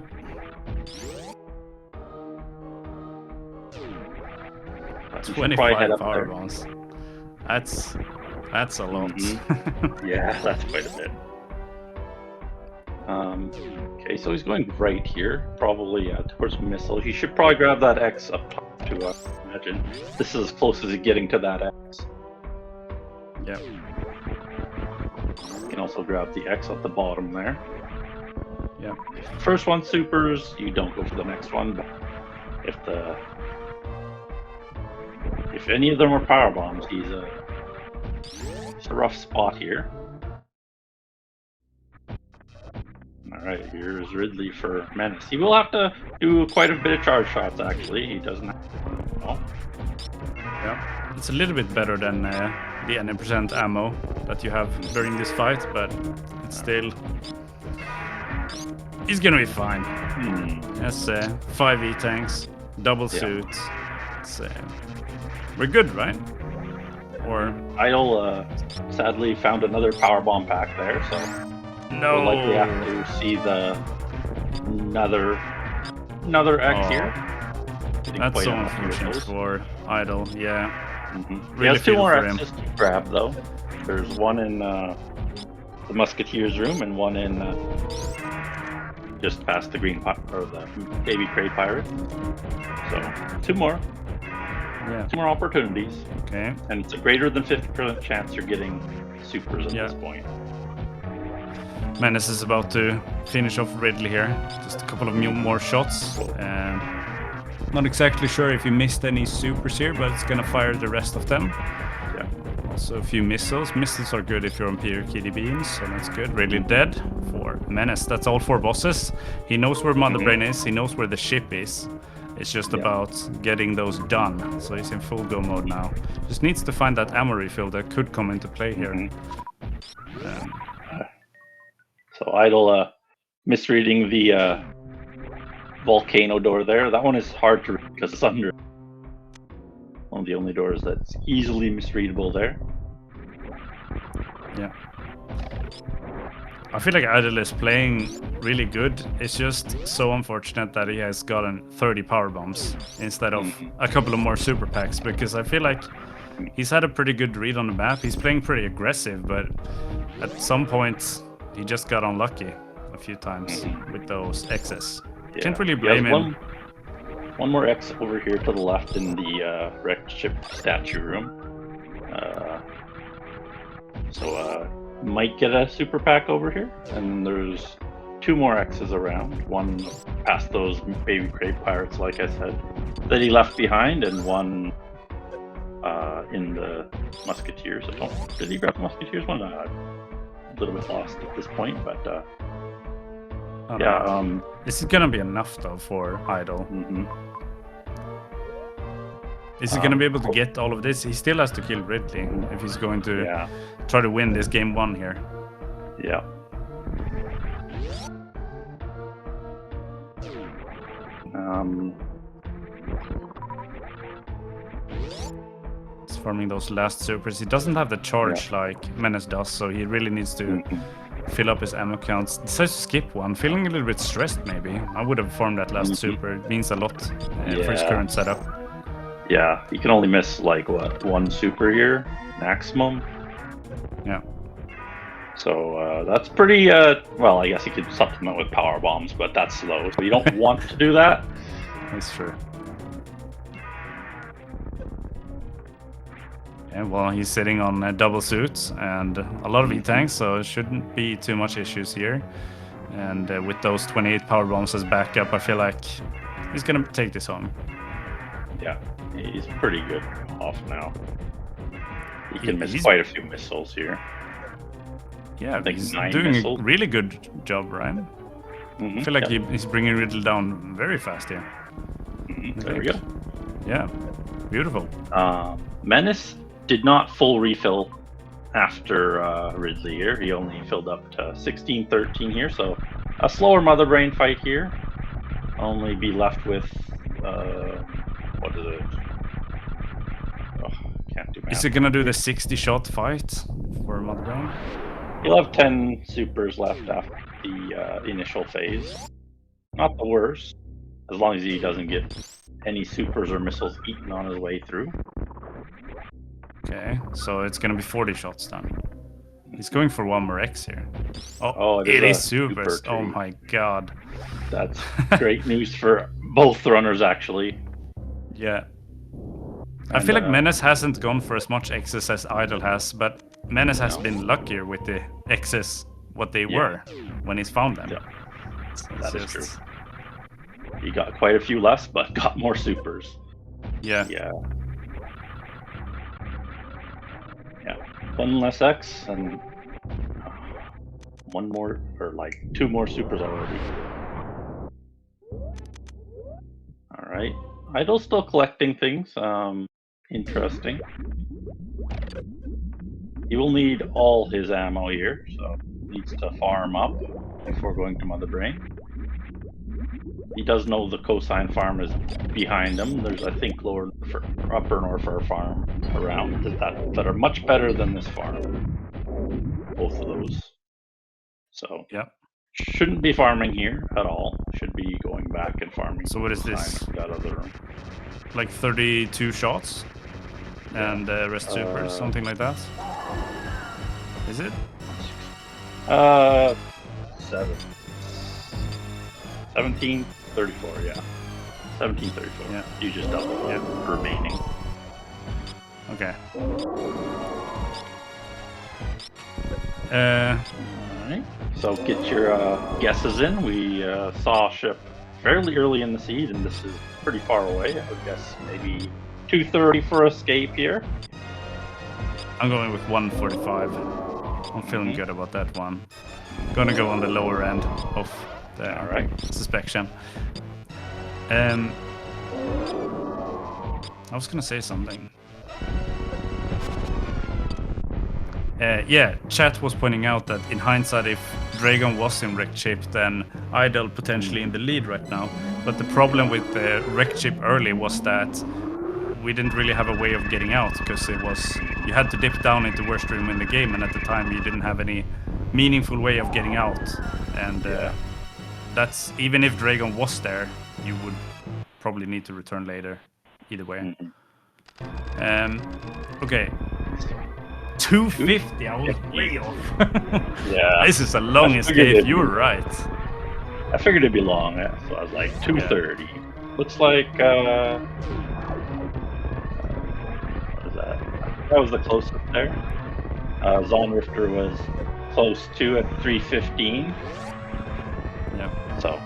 That's 25 power bombs. That's a lot. Yeah, that's quite a bit. Okay, so he's going right here, probably towards missile. He should probably grab that X up top to imagine. This is as close as he's getting to that X. Yeah. You can also grab the X at the bottom there. Yeah. If the first one supers, you don't go for the next one. But if any of them are power bombs, it's a rough spot here. Alright, here's Ridley for Menace. He will have to do quite a bit of charge shots, actually. He doesn't have to. Oh. Yeah, it's a little bit better than the N% ammo that you have during this fight, but it's still... He's gonna be fine. That's 5 E-tanks, double suits. We're good, right? Or Idle sadly found another power bomb pack there, so... No. We'll likely have to see another X here. That's so unfortunate for Idle, yeah. Really he has 2 more X's to grab though. There's one in the Musketeers room and one in just past the green or the baby crate pirate. So 2 more. Yeah. 2 more opportunities. Okay. And it's a greater than 50% chance you're getting supers at this point. Menace is about to finish off Ridley here. Just a couple of more shots. Not exactly sure if he missed any supers here, but it's gonna fire the rest of them. Yeah. Also a few missiles. Missiles are good if you're on pure kitty beams, so that's good. Ridley dead for Menace. That's all 4 bosses. He knows where Motherbrain is. He knows where the ship is. It's just about getting those done. So he's in full go mode now. Just needs to find that ammo refill that could come into play here. So Idle misreading the volcano door there. That one is hard to read because it's under. One of the only doors that's easily misreadable there. Yeah. I feel like Idle is playing really good. It's just so unfortunate that he has gotten 30 power bombs instead of a couple of more super packs, because I feel like he's had a pretty good read on the map. He's playing pretty aggressive, but at some point he just got unlucky a few times with those X's. Yeah. Can't really blame him. One more X over here to the left in the wrecked ship statue room. So might get a super pack over here. And there's 2 more X's around. One past those baby crate pirates, like I said, that he left behind, and one in the Musketeers. Did he grab the Musketeers one? A little bit lost at this point, but yeah. This is gonna be enough though for Idle. Is he gonna be able to get all of this? He still has to kill Ridley if he's going to try to win this game 1 here. Yeah. He's farming those last supers. He doesn't have the charge like Menace does, so he really needs to fill up his ammo counts. Decides to skip one, feeling a little bit stressed maybe. I would have farmed that last super. It means a lot for his current setup. Yeah, you can only miss like what, 1 super here maximum. Yeah. So that's pretty. Well, I guess you could supplement with power bombs, but that's slow. So you don't want to do that. That's true. Yeah, well, he's sitting on double suits and a lot of E-tanks, so it shouldn't be too much issues here. And with those 28 power bombs as backup, I feel like he's gonna take this home. Yeah, he's pretty good off now. He can miss quite a few missiles here. Yeah, he's doing a really good job, right? I feel like he's bringing Riddle down very fast here. There we go. Yeah, beautiful. Menace did not full refill after Ridley here. He only filled up to 16-13 here, so a slower Mother Brain fight here. Only be left with what is it? Oh, can't do math. Is he gonna do the 60-shot fight for Mother Brain? He'll have 10 supers left after the initial phase. Not the worst, as long as he doesn't get any supers or missiles eaten on his way through. Okay, so it's gonna be 40 shots then. He's going for 1 more X here. Oh, it is supers. Oh my god. That's great news for both runners, actually. Yeah. I feel like Menace hasn't gone for as much X's as Idol has, but Menace has been luckier with the X's, what they were when he's found them. Yeah. That is true. He got quite a few less, but got more supers. Yeah. Yeah. 1 less X and 1 more, or like 2 more supers already. Alright. Idol's still collecting things. Interesting. He will need all his ammo here, so needs to farm up before going to Mother Brain. He does know the cosine farm is behind him. There's, I think, upper Norfair farm around that are much better than this farm. Both of those. So shouldn't be farming here at all. Should be going back and farming. So what is this? That other room. Like 32 shots and rest supers, something like that. Is it? 1734, yeah. 1734. Yeah. You just double remaining. Okay. Alright. So get your guesses in. We saw a ship fairly early in the seed, and this is pretty far away. I would guess maybe 230 for escape here. I'm going with 145. I'm feeling good about that one. Gonna go on the lower end of the suspicion. I was gonna say something. Chat was pointing out that in hindsight, if Dragon was in wrecked ship, then Idol potentially in the lead right now. But the problem with the wrecked ship early was that we didn't really have a way of getting out, because you had to dip down into worst room in the game, and at the time you didn't have any meaningful way of getting out. And that's, even if Dragon was there, you would probably need to return later either way. Okay. 250, I was way off. Yeah. This is a long escape, you were right. I figured it'd be long, so I was like 230. Looks like what is that? That was the closest there. Zone Rifter was close to at 315. Yeah. So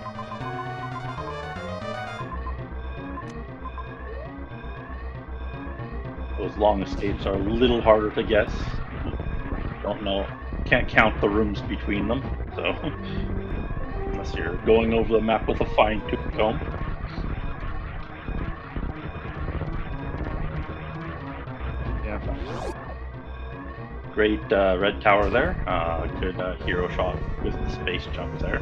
those long escapes are a little harder to guess. Don't know. Can't count the rooms between them. So unless you're going over the map with a fine-tooth comb. Yeah. Great red tower there. Good hero shot with the space jump there.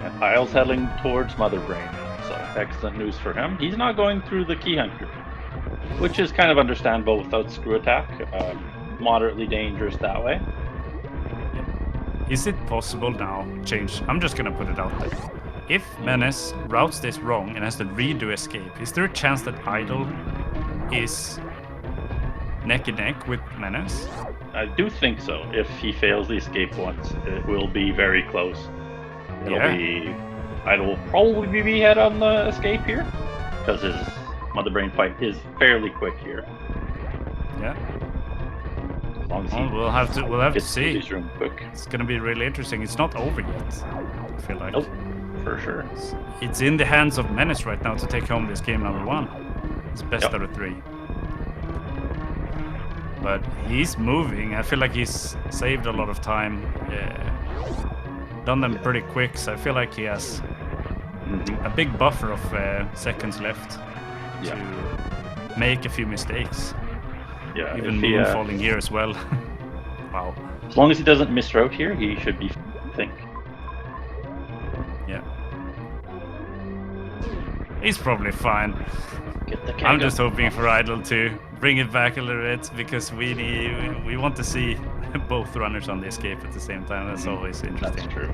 And Isle's heading towards Mother Brain, so excellent news for him. He's not going through the Key Hunter, which is kind of understandable without Screw Attack. Moderately dangerous that way. Is it possible now, change, I'm just gonna put it out there. If Menace routes this wrong and has to redo escape, is there a chance that Idle is neck and neck with Menace? I do think so. If he fails the escape once, it will be very close. It'll be... Idle will probably be ahead on the escape here, because his Mother Brain fight is fairly quick here. Yeah. As long as we'll have to see. Room quick. It's gonna be really interesting. It's not over yet, I feel like. Nope, for sure. It's in the hands of Menace right now to take home this game number 1. It's best out of 3. But he's moving. I feel like he's saved a lot of time. Done them pretty quick, so I feel like he has a big buffer of seconds left to make a few mistakes. Yeah, even Moon falling here as well. Wow. As long as he doesn't misroute here, he should be, I think. Yeah. He's probably fine. Get the I'm just hoping for Idle to bring it back a little bit, because we want to see both runners on the escape at the same time. That's always interesting. That's true.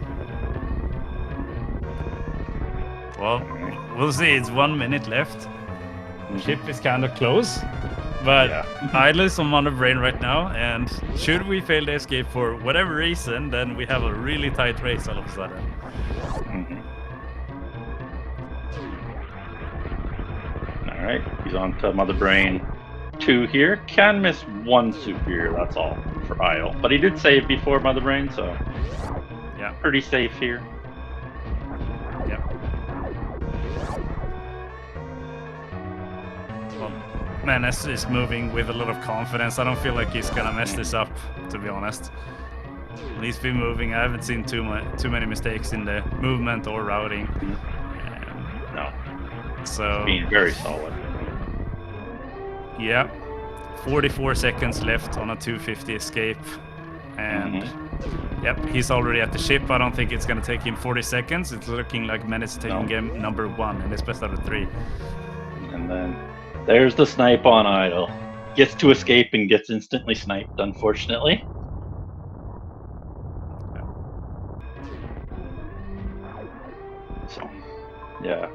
Well, we'll see. It's 1 minute left. Ship is kind of close, but Idle is on Mother Brain right now, and should we fail the escape for whatever reason, then we have a really tight race all of a sudden. All right, he's on to Mother Brain 2 here. Can miss 1 super here, that's all for Isle. But he did save before Mother Brain, so yeah, pretty safe here. Yep. Well, Menace is moving with a lot of confidence. I don't feel like he's gonna mess this up, to be honest. He's been moving. I haven't seen too many mistakes in the movement or routing. No. So being very solid. Yeah, 44 seconds left on a 250 escape, and yep, he's already at the ship. I don't think it's gonna take him 40 seconds. It's looking like Menace taking game number 1, and it's best out of 3. And then there's the snipe on Idle. Gets to escape and gets instantly sniped, unfortunately. So, yeah.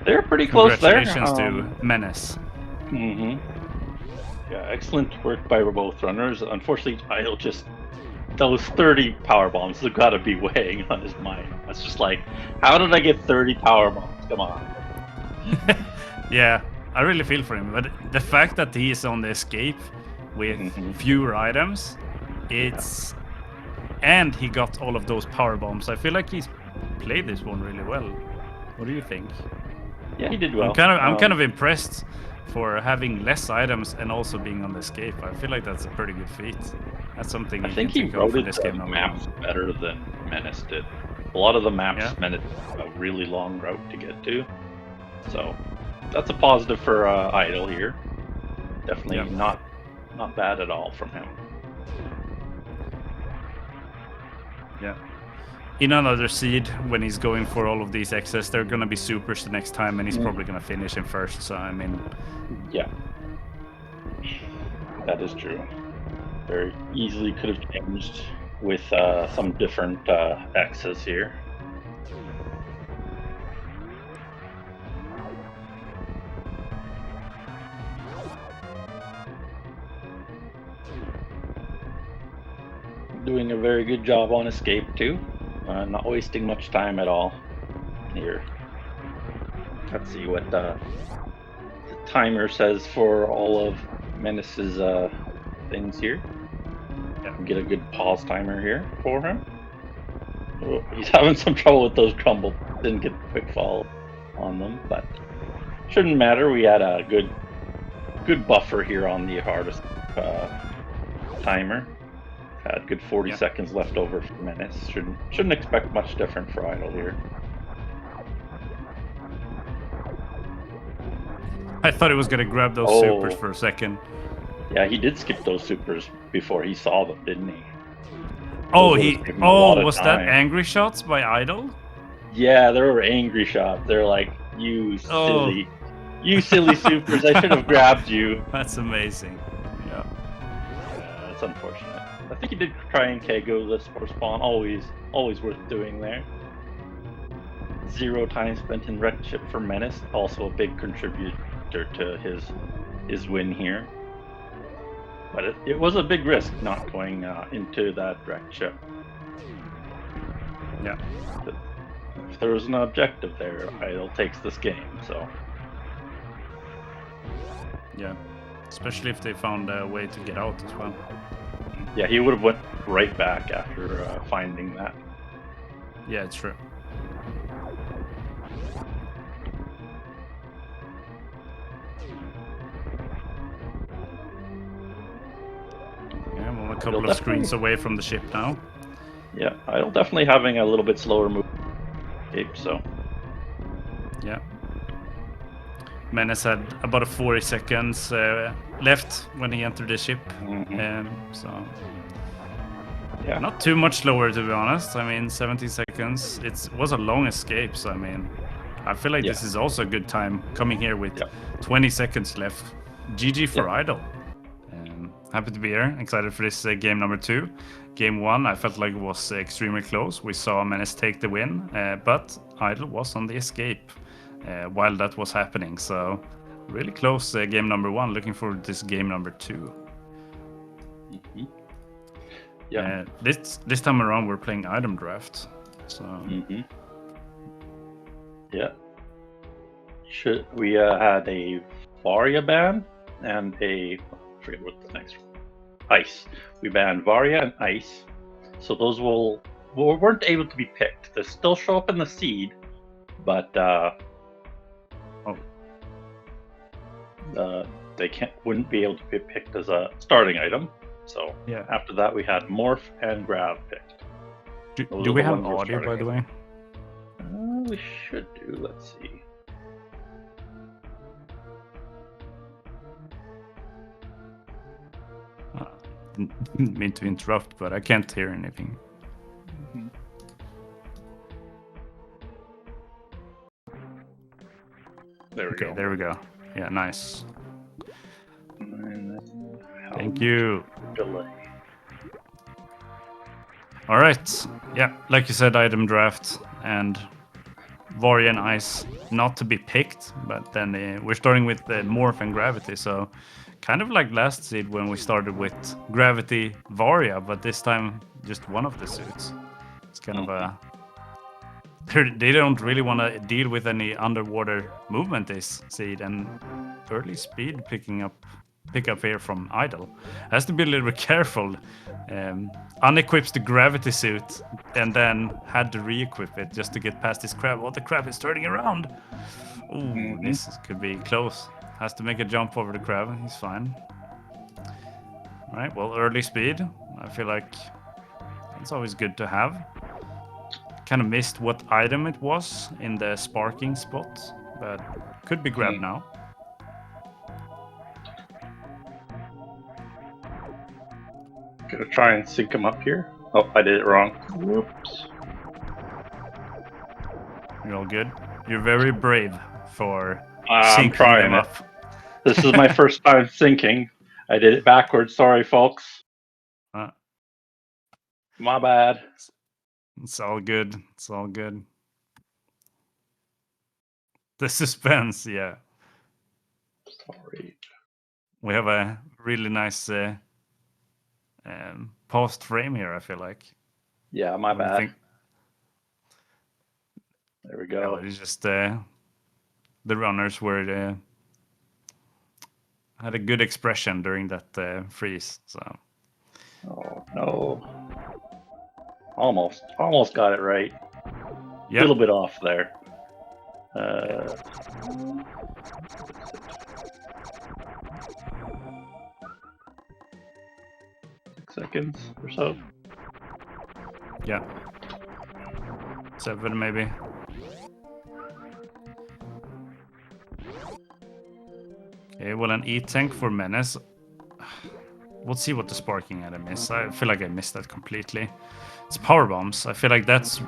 They're pretty close there. Congratulations to Menace. Yeah, excellent work by both runners. Unfortunately, Idle just... Those 30 power bombs have got to be weighing on his mind. It's just like, how did I get 30 power bombs? Come on. Yeah, I really feel for him. But the fact that he is on the escape with fewer items, it's... And he got all of those power bombs. I feel like he's played this one really well. What do you think? Yeah, he did well. I'm kind of impressed for having less items and also being on the escape. I feel like that's a pretty good feat. That's something I think he routed this game maps better than Menace did. A lot of the maps meant a really long route to get to. So that's a positive for Idle here. Definitely not bad at all from him. Yeah. In another seed, when he's going for all of these X's, they're gonna be supers the next time, and he's probably gonna finish him first. So I mean, yeah, that is true. Very easily could have changed with some different X's here. Doing a very good job on escape too. Not wasting much time at all here. Let's see what the timer says for all of Menace's things here. Get a good pause timer here for him. Oh, he's having some trouble with those crumble. Didn't get the quick fall on them, but shouldn't matter. We had a good buffer here on the hardest timer. Had good 40 seconds left over for Menace. Shouldn't expect much different for Idle here. I thought he was gonna grab those supers for a second. Yeah, he did skip those supers before he saw them, didn't he? Oh, Those would've saved him a lot of was that time. angry shots by Idol? Yeah, there were angry shots. They're like, you Oh. silly supers, I should have grabbed you. That's amazing. Yeah. It's unfortunate. I think he did try and KO this for spawn. Always worth doing there. 0 time spent in wrecked ship for Menace, also a big contributor to his win here. But it was a big risk not going into that wrecked ship. Yeah. If there was an objective there, Idol takes this game. So. Yeah. Especially if they found a way to get out as well. Yeah, he would have went right back after finding that. Yeah, it's true. Yeah, I'm a couple of screens away from the ship now. Yeah, Idol definitely having a little bit slower move. So. Yeah. Menace had about 40 seconds left when he entered the ship. So yeah, not too much slower, to be honest. I mean, 17 seconds. It was a long escape, so I mean, I feel like this is also a good time coming here with 20 seconds left. GG for Idol. Happy to be here. Excited for this game number 2. Game 1, I felt like it was extremely close. We saw Menace take the win, but Idol was on the escape while that was happening. So really close game number 1. Looking forward to this game number 2. Yeah. This time around we're playing item draft. So. Yeah. We had a Varia ban and I forget what the next one. Ice. We banned Varia and Ice, so those weren't able to be picked. They still show up in the seed, but they wouldn't be able to be picked as a starting item. So after that, we had Morph and Grav picked. Do we have audio, by the way? We should do. Let's see. Didn't mean to interrupt, but I can't hear anything. There we go. There we go. Yeah, nice. Thank you. Delay. All right. Yeah, like you said, item draft and Varia and Ice not to be picked, but then we're starting with Morph and Gravity, so kind of like last seed when we started with Gravity Varia, but this time just one of the suits. It's kind of a... They don't really want to deal with any underwater movement this seed, and early speed pick up here from Idol. Has to be a little bit careful. Unequips the Gravity suit and then had to re-equip it just to get past this crab. Oh, the crab is turning around. Ooh, this could be close. Has to make a jump over the crab. He's fine. All right, well, early speed. I feel like it's always good to have. Kind of missed what item it was in the sparking spot, but could be grabbed now. Gonna try and sync him up here. Oh, I did it wrong. Whoops. You're all good. You're very brave for I'm syncing trying them up. This is my first time syncing. I did it backwards. Sorry, folks. My bad. It's all good. It's all good. The suspense, yeah. Sorry. We have a really nice post frame here, I feel like. Yeah, my bad. There we go. It's just the runners were had a good expression during that freeze. So. Oh no! Almost got it right. A little bit off there. 6 seconds or so. Yeah. 7 maybe. Okay, well, an E-tank for Menace. we'll see what the sparking item is. I feel like I missed that completely. It's power bombs. I feel like that's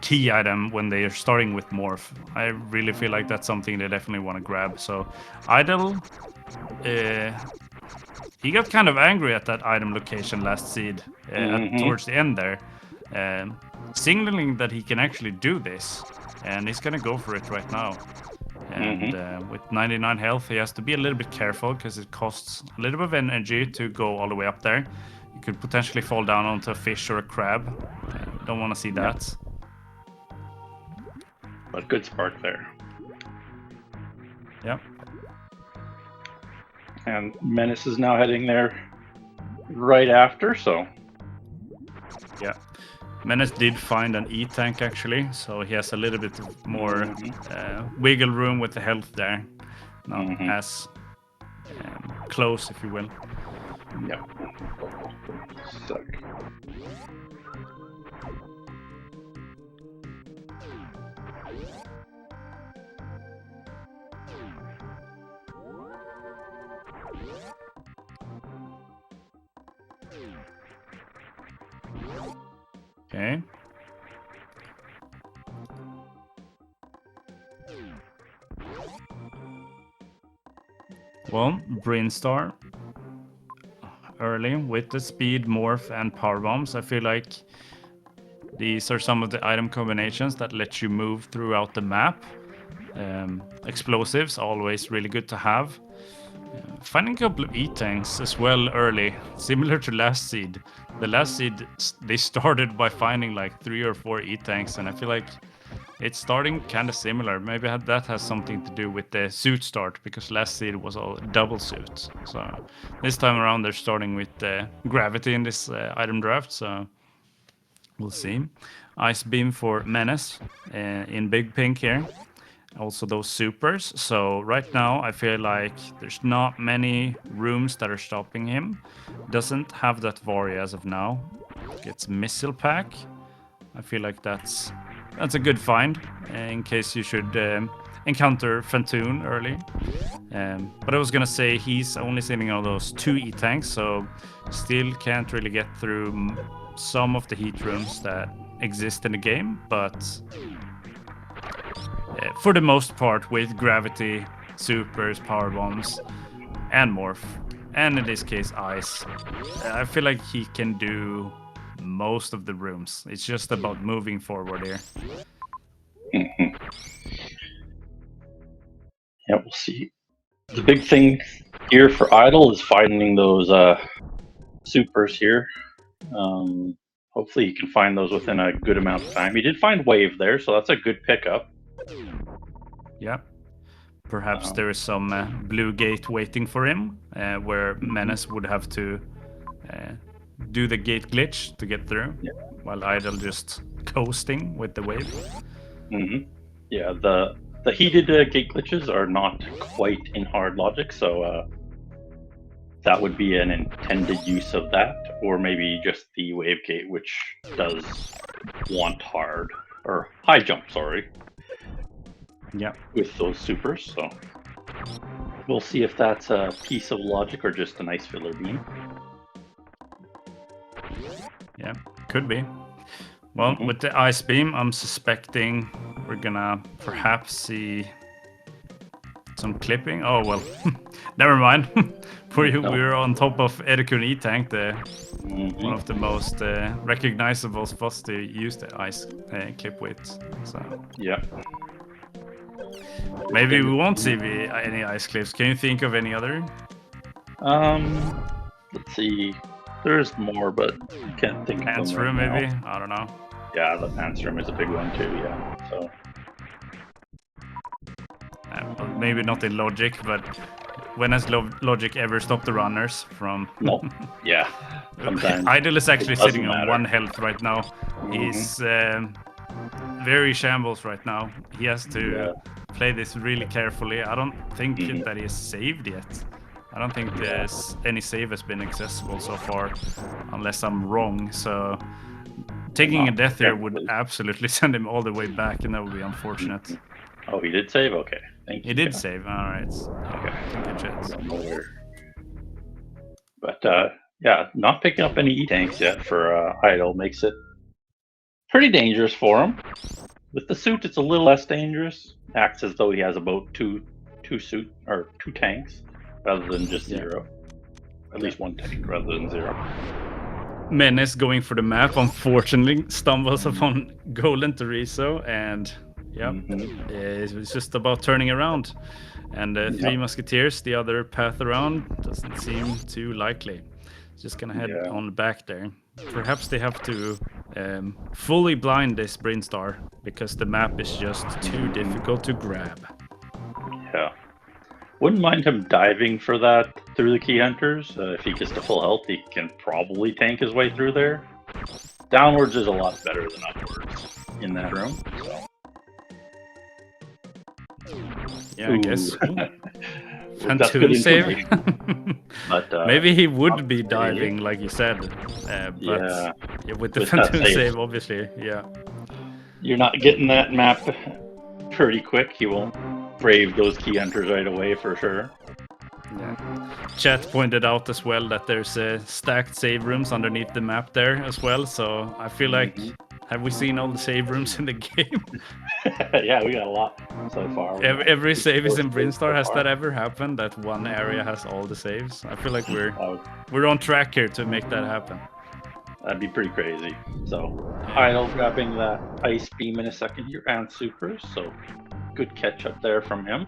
key item when they are starting with morph. I really feel like that's something they definitely want to grab. So idle, he got kind of angry at that item location last seed towards the end there, signaling that he can actually do this, and he's gonna go for it right now. And with 99 health, he has to be a little bit careful because it costs a little bit of energy to go all the way up there. You could potentially fall down onto a fish or a crab. Don't want to see that. But good spark there. Yep. And Menace is now heading there right after, so... Yeah. Menace did find an E-tank actually, so he has a little bit more wiggle room with the health there. Not as close, if you will. Yep. Suck. Okay. Well, Brinstar early with the speed, morph, and power bombs. I feel like these are some of the item combinations that let you move throughout the map. Explosives, always really good to have. Finding a couple of E-tanks as well early, similar to last seed. The last seed, they started by finding like 3 or 4 E-tanks, and I feel like it's starting kind of similar. Maybe that has something to do with the suit start, because last seed was all double suits. So this time around they're starting with gravity in this item draft, so we'll see. Ice beam for Menace in big pink here. Also those supers. So right now I feel like there's not many rooms that are stopping him. Doesn't have that Vari as of now. Gets missile pack. I feel like that's a good find in case you should encounter Fantoon early. But I was gonna say he's only sitting on those 2 E-tanks, so still can't really get through some of the heat rooms that exist in the game, but for the most part with gravity, supers, power bombs, and morph, and in this case ice, I feel like he can do most of the rooms. It's just about moving forward here. Yeah, we'll see. The big thing here for Idle is finding those supers here. Hopefully you can find those within a good amount of time. He did find Wave there, so that's a good pickup. Yeah. Perhaps there is some blue gate waiting for him, where Menace would have to do the gate glitch to get through, while Idle just coasting with the wave. Yeah, the heated gate glitches are not quite in hard logic, so that would be an intended use of that, or maybe just the wave gate, which does want hard or high jump, sorry. Yeah. With those supers, so we'll see if that's a piece of logic or just a nice filler beam. Yeah, could be. Well, with the ice beam, I'm suspecting we're gonna perhaps see some clipping. Oh well, never mind. We're on top of Edikun E-tank, one of the most recognizable spots to use the ice clip with. So yeah. Maybe we won't see any ice clips. Can you think of any other? Let's see. There's more, but can't think of them. Ants room, maybe? I don't know. Yeah, the Ants room is a big one too, yeah. So well, maybe not in logic, but when has logic ever stopped the runners from... No. Yeah. Idle is actually sitting on 1 health right now. He's very shambles right now. He has to play this really carefully. I don't think that he is saved yet. I don't think there's any save has been accessible so far, unless I'm wrong. So taking a death here would absolutely send him all the way back, and that would be unfortunate. Oh, he did save? Okay. Thank you. He did save. All right. Okay. Good chance. But Yeah, not picking up any E-tanks yet for idle makes it pretty dangerous for him. With the suit, it's a little less dangerous. Acts as though he has about two tanks rather than just zero. At least one tank rather than zero. Menace going for the map, unfortunately, stumbles upon Golden Teresa, and it's just about turning around. And Three Musketeers, the other path around, doesn't seem too likely. Just gonna head on back there. Perhaps they have to fully blind this Brinstar because the map is just too difficult to grab. Yeah. Wouldn't mind him diving for that through the key hunters. If he gets to full health, he can probably tank his way through there. Downwards is a lot better than upwards in that room. So. Yeah, I guess. Fantoon save. But maybe he would be diving, like you said. But with the Fantoon save, obviously, you're not getting that map pretty quick. He won't brave those key hunters right away for sure. Yeah. Chat pointed out as well that there's stacked save rooms underneath the map there as well. So I feel like, have we seen all the save rooms in the game? Yeah, we got a lot so far. Every save is in Brinstar. Has that ever happened? That one area has all the saves? I feel like we're on track here to make that happen. That'd be pretty crazy. So Idle grabbing that ice beam in a second here and supers. So good catch up there from him.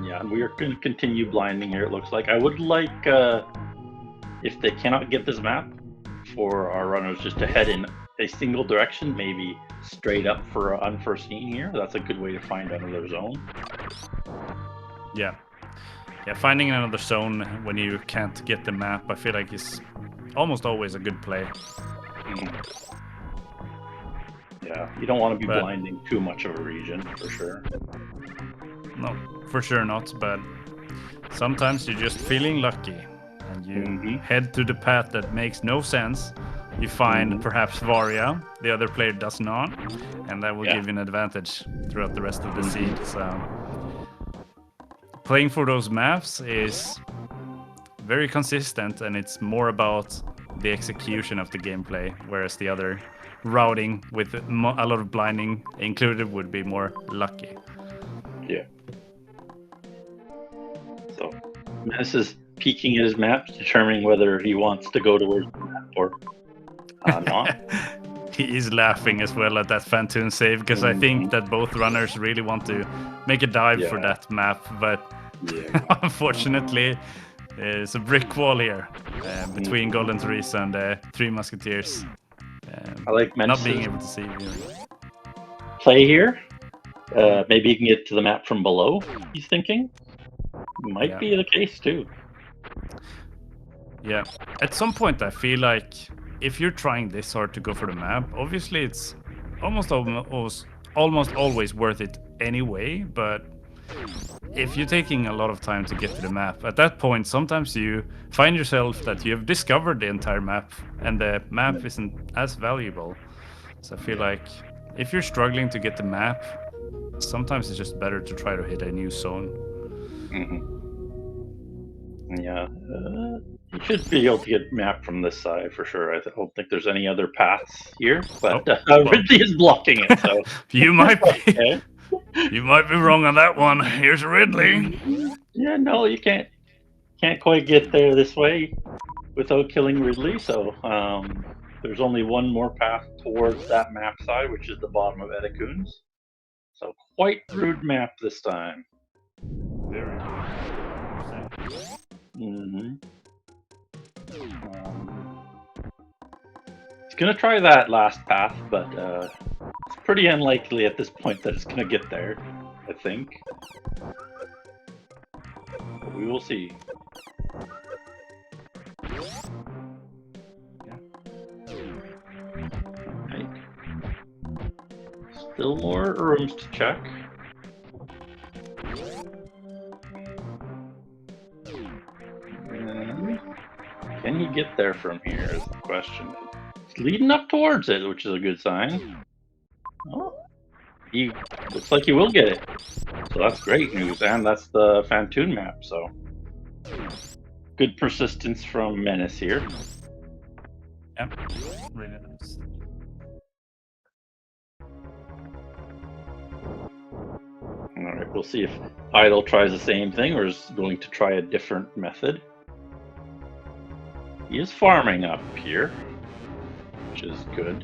Yeah, we are going to continue blinding here. It looks like I would like if they cannot get this map, for our runners just to head in a single direction, maybe straight up for Unforeseen here. That's a good way to find another zone. Yeah, finding another zone when you can't get the map, I feel like is almost always a good play. Yeah, you don't want to be blinding too much of a region, for sure. No, for sure not, but sometimes you're just feeling lucky and you head to the path that makes no sense. You find perhaps Varia, the other player does not, and that will give you an advantage throughout the rest of the seed. So playing for those maps is very consistent, and it's more about the execution of the gameplay, whereas the other routing with a lot of blinding included would be more lucky. Yeah. So Menace is peeking at his maps, determining whether he wants to go towards the map or not. He is laughing as well at that Fantoon save, because I think that both runners really want to make a dive for that map, but unfortunately there's a brick wall here between Golden Teresa and Three Musketeers. I like Menace's not being able to see play here. Maybe he can get to the map from below, he's thinking. Might be the case too. Yeah, at some point I feel like if you're trying this hard to go for the map, obviously it's almost always worth it anyway, but if you're taking a lot of time to get to the map, at that point sometimes you find yourself that you have discovered the entire map and the map isn't as valuable. So I feel like if you're struggling to get the map, sometimes it's just better to try to hit a new zone. Yeah, you should be able to get map from this side for sure. I don't think there's any other paths here, but Ridley is blocking it. So you might be, you might be wrong on that one. Here's Ridley. Yeah, no, you can't quite get there this way without killing Ridley. So there's only one more path towards that map side, which is the bottom of Edicoons. So quite rude map this time. Very good. It's gonna try that last path, but it's pretty unlikely at this point that it's gonna get there, I think. But we will see. Okay. Still more rooms to check. Can he get there from here is the question. It's leading up towards it, which is a good sign. Oh, he looks like he will get it. So that's great news, and that's the Fantoon map, so Good persistence from Menace here. Yeah, really nice. Alright, we'll see if Idle tries the same thing or is going to try a different method. He is farming up here, which is good.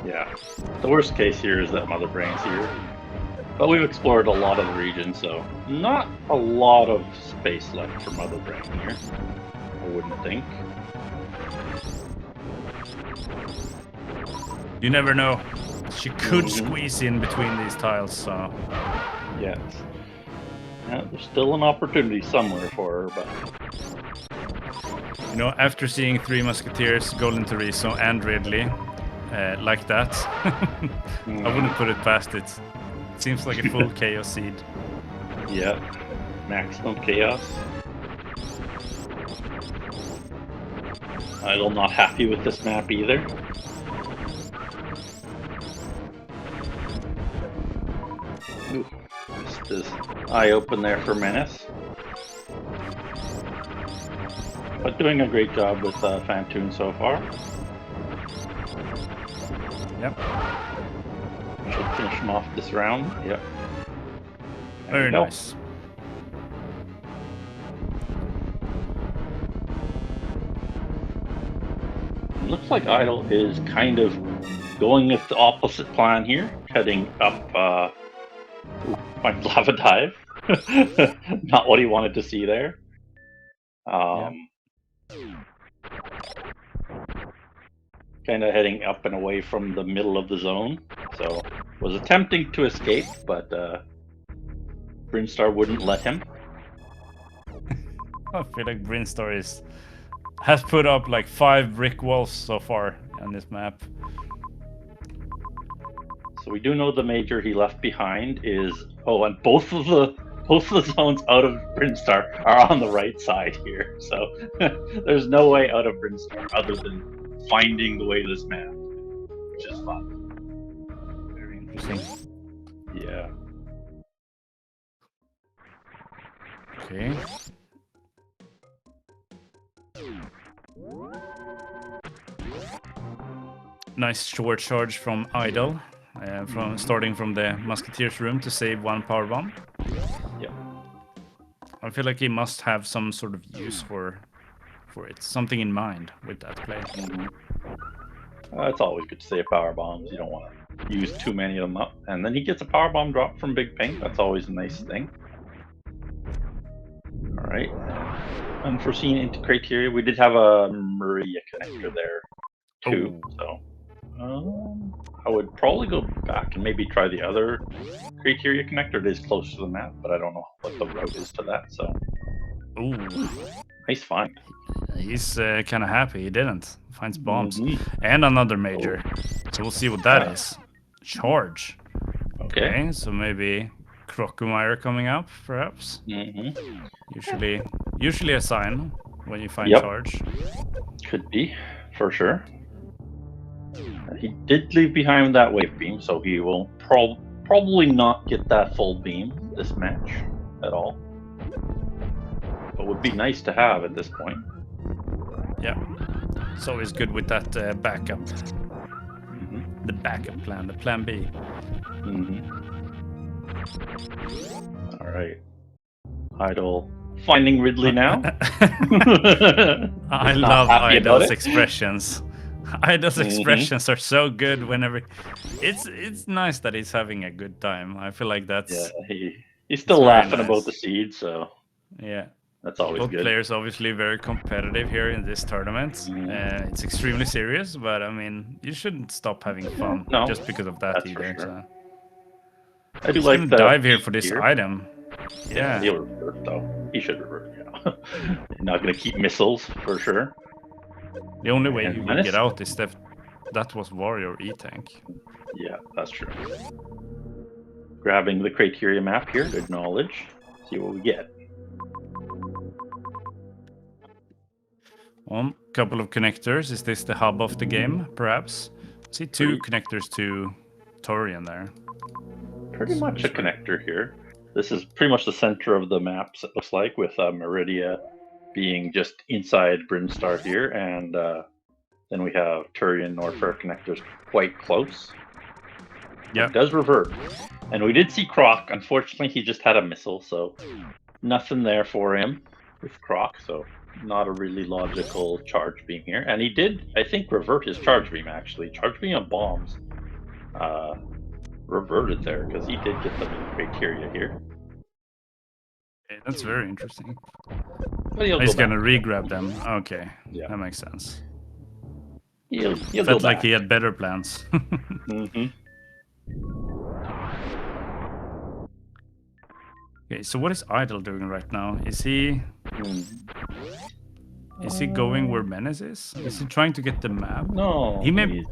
Yeah, the worst case here is that Mother Brain's here. But we've explored a lot of the region, so not a lot of space left for Mother Brain here, I wouldn't think. You never know. She could squeeze in between these tiles, so... Yes. Yeah, there's still an opportunity somewhere for her, but... You know, after seeing Three Musketeers, Golden Teresa, and Ridley, like that, I wouldn't put it past it. It seems like a full chaos seed. Yeah, maximum chaos. I'm not happy with this map either. Ooh, missed his eye open there for Menace. But doing a great job with Fantoon so far. Yep. Should finish him off this round. Yep. Very nice. Looks like Idle is kind of going with the opposite plan here, heading up. Finds Lava Dive. Not what he wanted to see there. Kind of heading up and away from the middle of the zone. So was attempting to escape, but Brinstar wouldn't let him. I feel like Brinstar has put up like 5 brick walls so far on this map. So we do know the major he left behind is and both of the zones out of Brinstar are on the right side here. So there's no way out of Brinstar other than finding the way to this map, which is fun. Very interesting. Yeah. Okay. Nice short charge from Idle, starting from the Musketeer's room to save 1 power bomb. Yeah. I feel like he must have some sort of use for it, something in mind with that play. It's always good to save power bombs. You don't want to use too many of them up. And then he gets a power bomb drop from Big Pink. That's always a nice thing. All right. Unforeseen into criteria. We did have a Maria connector there too. So I would probably go back and maybe try the other criteria connector. It is close to the map, but I don't know what the route is to that. So. Ooh. Nice find. He's kind of happy he didn't. Finds bombs. And another major. So we'll see what that is. Charge. Okay, so maybe Crocomire coming up, perhaps. Usually a sign when you find charge. Could be, for sure. He did leave behind that wave beam, so he will probably not get that full beam this match at all. But would be nice to have at this point. Yeah, it's always good with that backup. The backup plan, the plan B. All right. Idle finding Ridley now. I love Idle's expressions. Idle's expressions are so good whenever... It's nice that he's having a good time. I feel like that's... Yeah, he's still laughing about the seed, so... Yeah. That's always Both good. players obviously very competitive here in this tournament. It's extremely serious, but I mean, you shouldn't stop having fun just because of that either. Sure. So. I do like the dive here for this item. Yeah, he'll revert though. He should revert. Yeah. You're not gonna keep missiles for sure. The only way you will get out is that was Warrior E-Tank. Yeah, that's true. Grabbing the criteria map here, good knowledge. See what we get. Couple of connectors. Is this the hub of the game, perhaps? I see two connectors to Torian there. Pretty much a connector here. This is pretty much the center of the map, it looks like, with Meridia being just inside Brinstar here, and then we have Turian Norfair connectors quite close. Yeah, it does revert. And we did see Croc. Unfortunately, he just had a missile, so nothing there for him with Croc, so not a really logical charge beam here. And he did, I think, revert his charge beam, actually. Charge beam of bombs reverted there, because he did get them in criteria here. Okay, that's very interesting. He's going to re-grab them. Okay, yeah. That makes sense. He'll felt like he had better plans. Okay, so what is Idle doing right now? Is he going where Menace is? Is he trying to get the map? No.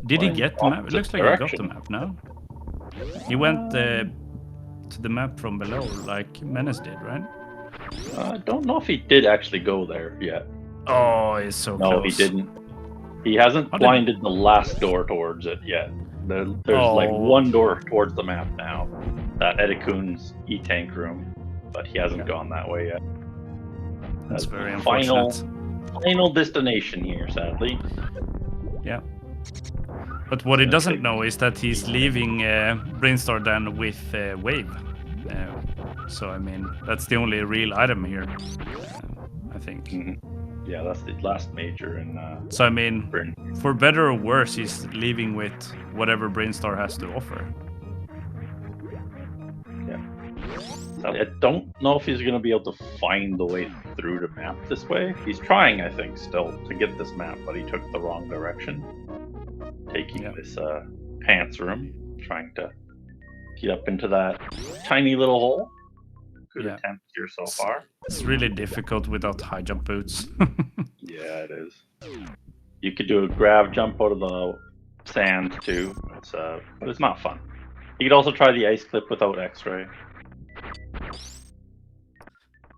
Did he get the map? It looks like he got the map now. He went to the map from below, like Menace did, right? I don't know if he did actually go there yet. Oh, he's so close. No, he didn't. He hasn't blinded the last door towards it yet. There's like one door towards the map now. That Edikun's E-Tank room. But he hasn't gone that way yet. That's very unfortunate. Final destination here, sadly. Yeah. But what he doesn't know is that he's leaving Brinstar then with Wave. So, I mean, that's the only real item here, I think. Yeah, that's the last major in so, I mean, for better or worse, he's leaving with whatever Brinstar has to offer. I don't know if he's going to be able to find the way through the map this way. He's trying, I think, still to get this map, but he took the wrong direction. Taking this pants room, trying to get up into that tiny little hole. Good attempt here so far. It's really difficult without high jump boots. Yeah, it is. You could do a grab jump out of the sand too, but it's not fun. You could also try the ice clip without X-ray.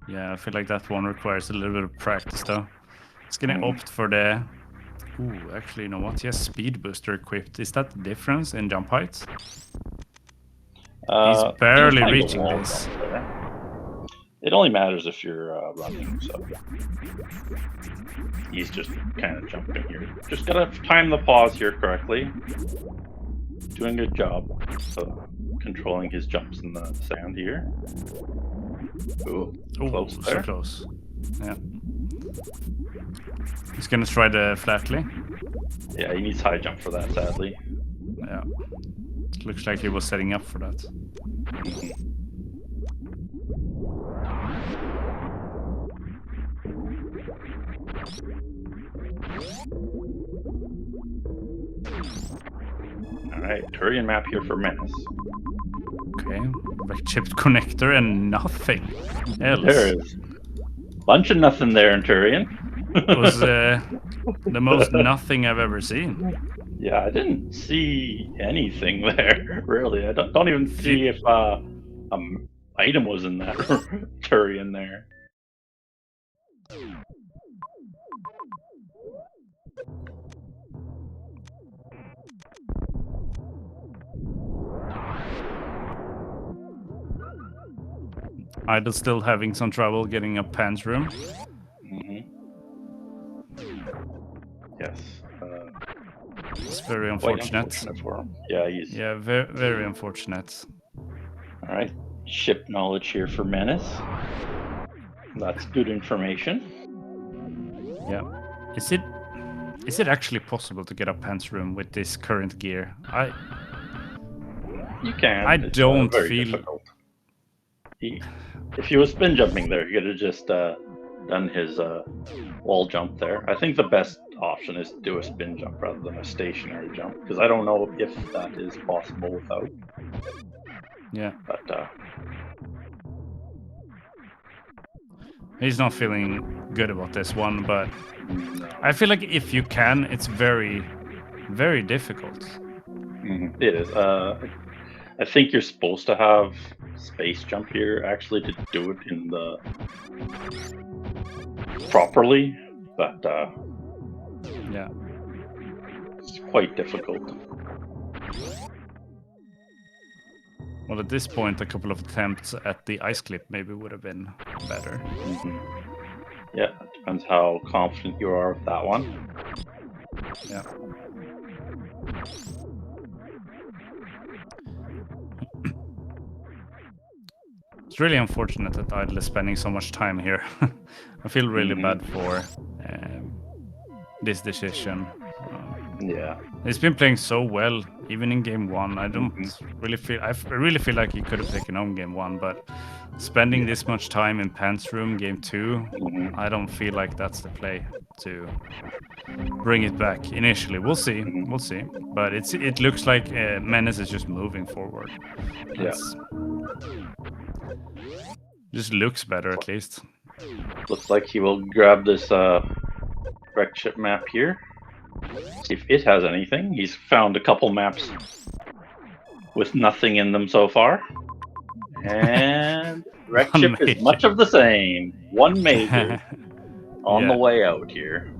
Yeah, I feel like that one requires a little bit of practice though. It's gonna opt for the... Ooh, actually, you know what? Yes, speed booster equipped. Is that the difference in jump height? He's barely reaching this. It only matters if you're running, so... He's just kind of jumping here. Just gotta time the pause here correctly. Doing a good job. So, controlling his jumps in the sand here. Ooh, close there. So close. Yeah. He's gonna try the flatly. Yeah, he needs high jump for that, sadly. Yeah. It looks like he was setting up for that. Alright, Turian map here for Menace. Okay, like chipped connector and nothing else. There is a bunch of nothing there in Turian. It was the most nothing I've ever seen. Yeah, I didn't see anything there, really. I don't even see if item was in that Turian there. Idle still having some trouble getting a pants room. Yes. It's very unfortunate. For him. Yeah, he's... Yeah, very, very unfortunate. All right, ship knowledge here for Menace. That's good information. Yeah. Is it actually possible to get a pants room with this current gear? You can. I don't feel... Difficult. If he was spin jumping there, he could have just done his wall jump there. I think the best option is to do a spin jump rather than a stationary jump, because I don't know if that is possible without. Yeah. But he's not feeling good about this one, but I feel like if you can, it's very, very difficult. It is. I think you're supposed to have space jump here actually to do it in the properly, but Yeah. It's quite difficult. Well, at this point, a couple of attempts at the ice clip maybe would have been better. Yeah, it depends how confident you are with that one. Yeah. It's really unfortunate that Idle is spending so much time here. I feel really bad for this decision. Yeah. He's been playing so well, even in game 1. I don't really feel. I really feel like he could have taken on game 1, but spending this much time in Pants Room game 2, I don't feel like that's the play to bring it back initially. We'll see. We'll see. But it looks like Menace is just moving forward. That's, just looks better at least. Looks like he will grab this wreck ship map here. See if it has anything. He's found a couple maps with nothing in them so far. And wreck ship is much of the same. One major on the way out here.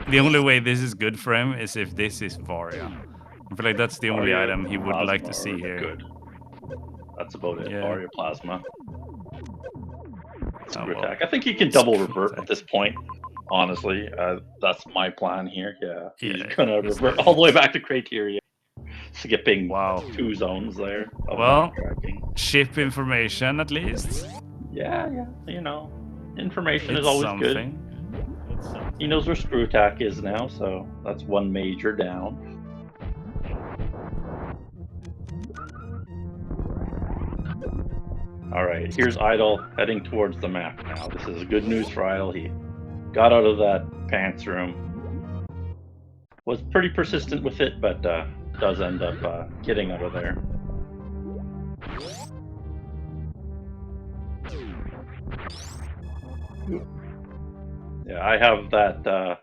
The only way this is good for him is if this is Varia. I feel like that's the only item he would like to see here. Good. That's about it. Varia Plasma. Screw attack. I think he can double revert at this point. Honestly, that's my plan here. Yeah, he's gonna revert all the way back to Criteria, skipping 2 zones there. Well, ship information at least. Yeah, you know, information is always good. He knows where Screw Attack is now, so that's one major down. All right, here's Idle heading towards the map now. This is good news for Idle. He got out of that pants room. Was pretty persistent with it, but does end up getting out of there. Yeah, I have that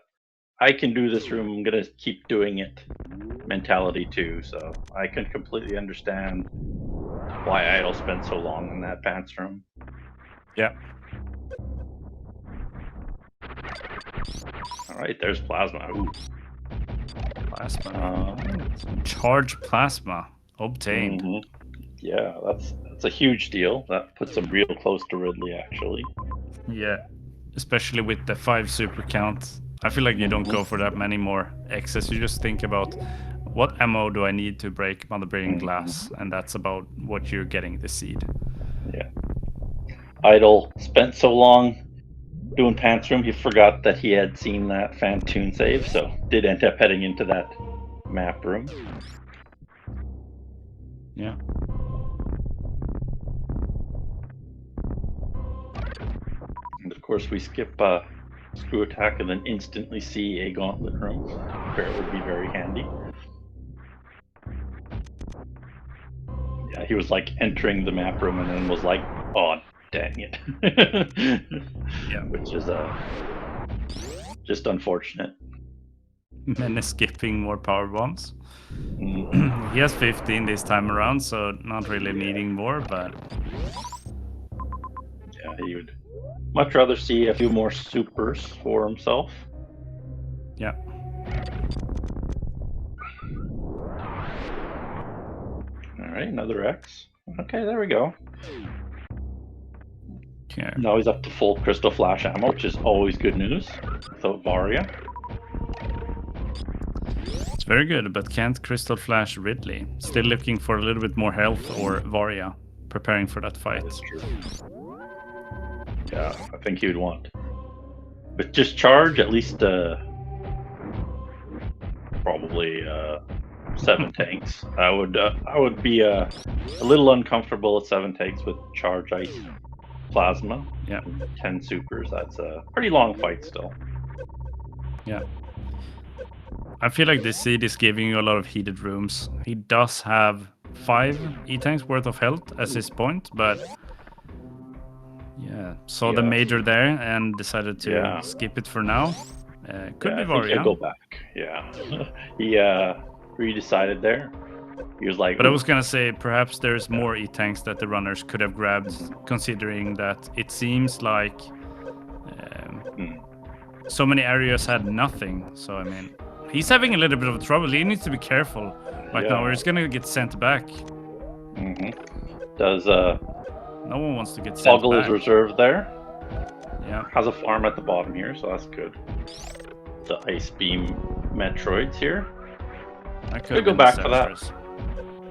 I can do this room, I'm gonna keep doing it mentality too, so I can completely understand why Idle spent so long in that pants room. Yeah. Alright, there's Plasma. Ooh. Plasma. Charge Plasma. Obtained. Yeah, that's a huge deal. That puts him real close to Ridley, actually. Yeah. Especially with the 5 super count. I feel like you don't go for that many more X's. You just think about what ammo do I need to break Mother Breaking Glass, and that's about what you're getting the seed. Yeah. Idle spent so long doing pants room, he forgot that he had seen that Fantoon save, so did end up heading into that map room. Yeah. And of course we skip Screw Attack and then instantly see a gauntlet room, where it would be very handy. Yeah, he was like entering the map room and then was like, oh, dang it. Yeah. Which is just unfortunate. Menace skipping more power bombs. He has 15 this time around, so not really needing more, but... Yeah, he would much rather see a few more supers for himself. Yeah. Alright, another X. Okay, there we go. Okay. Now he's up to full Crystal Flash ammo, which is always good news without Varia. It's very good, but can't Crystal Flash Ridley. Still looking for a little bit more health or Varia, preparing for that fight. That's true. Yeah, I think he would want. With just charge, at least probably 7 tanks. I would be a little uncomfortable at 7 tanks with charge ice plasma. Yeah. 10 supers. That's a pretty long fight still. Yeah. I feel like this seed is giving you a lot of heated rooms. He does have 5 E-tanks worth of health at this point, but yeah, saw the major there and decided to skip it for now. Could be Varia. I'll go back. Yeah. He re-decided there. He was like, but I was gonna say perhaps there's more E-tanks that the runners could have grabbed, considering that it seems like so many areas had nothing. So I mean, he's having a little bit of trouble. He needs to be careful right now, or he's gonna get sent back. Does no one wants to get sent Boggle back. is reserved there. Yeah. Has a farm at the bottom here, so that's good. The ice beam Metroids here. I could go back to that.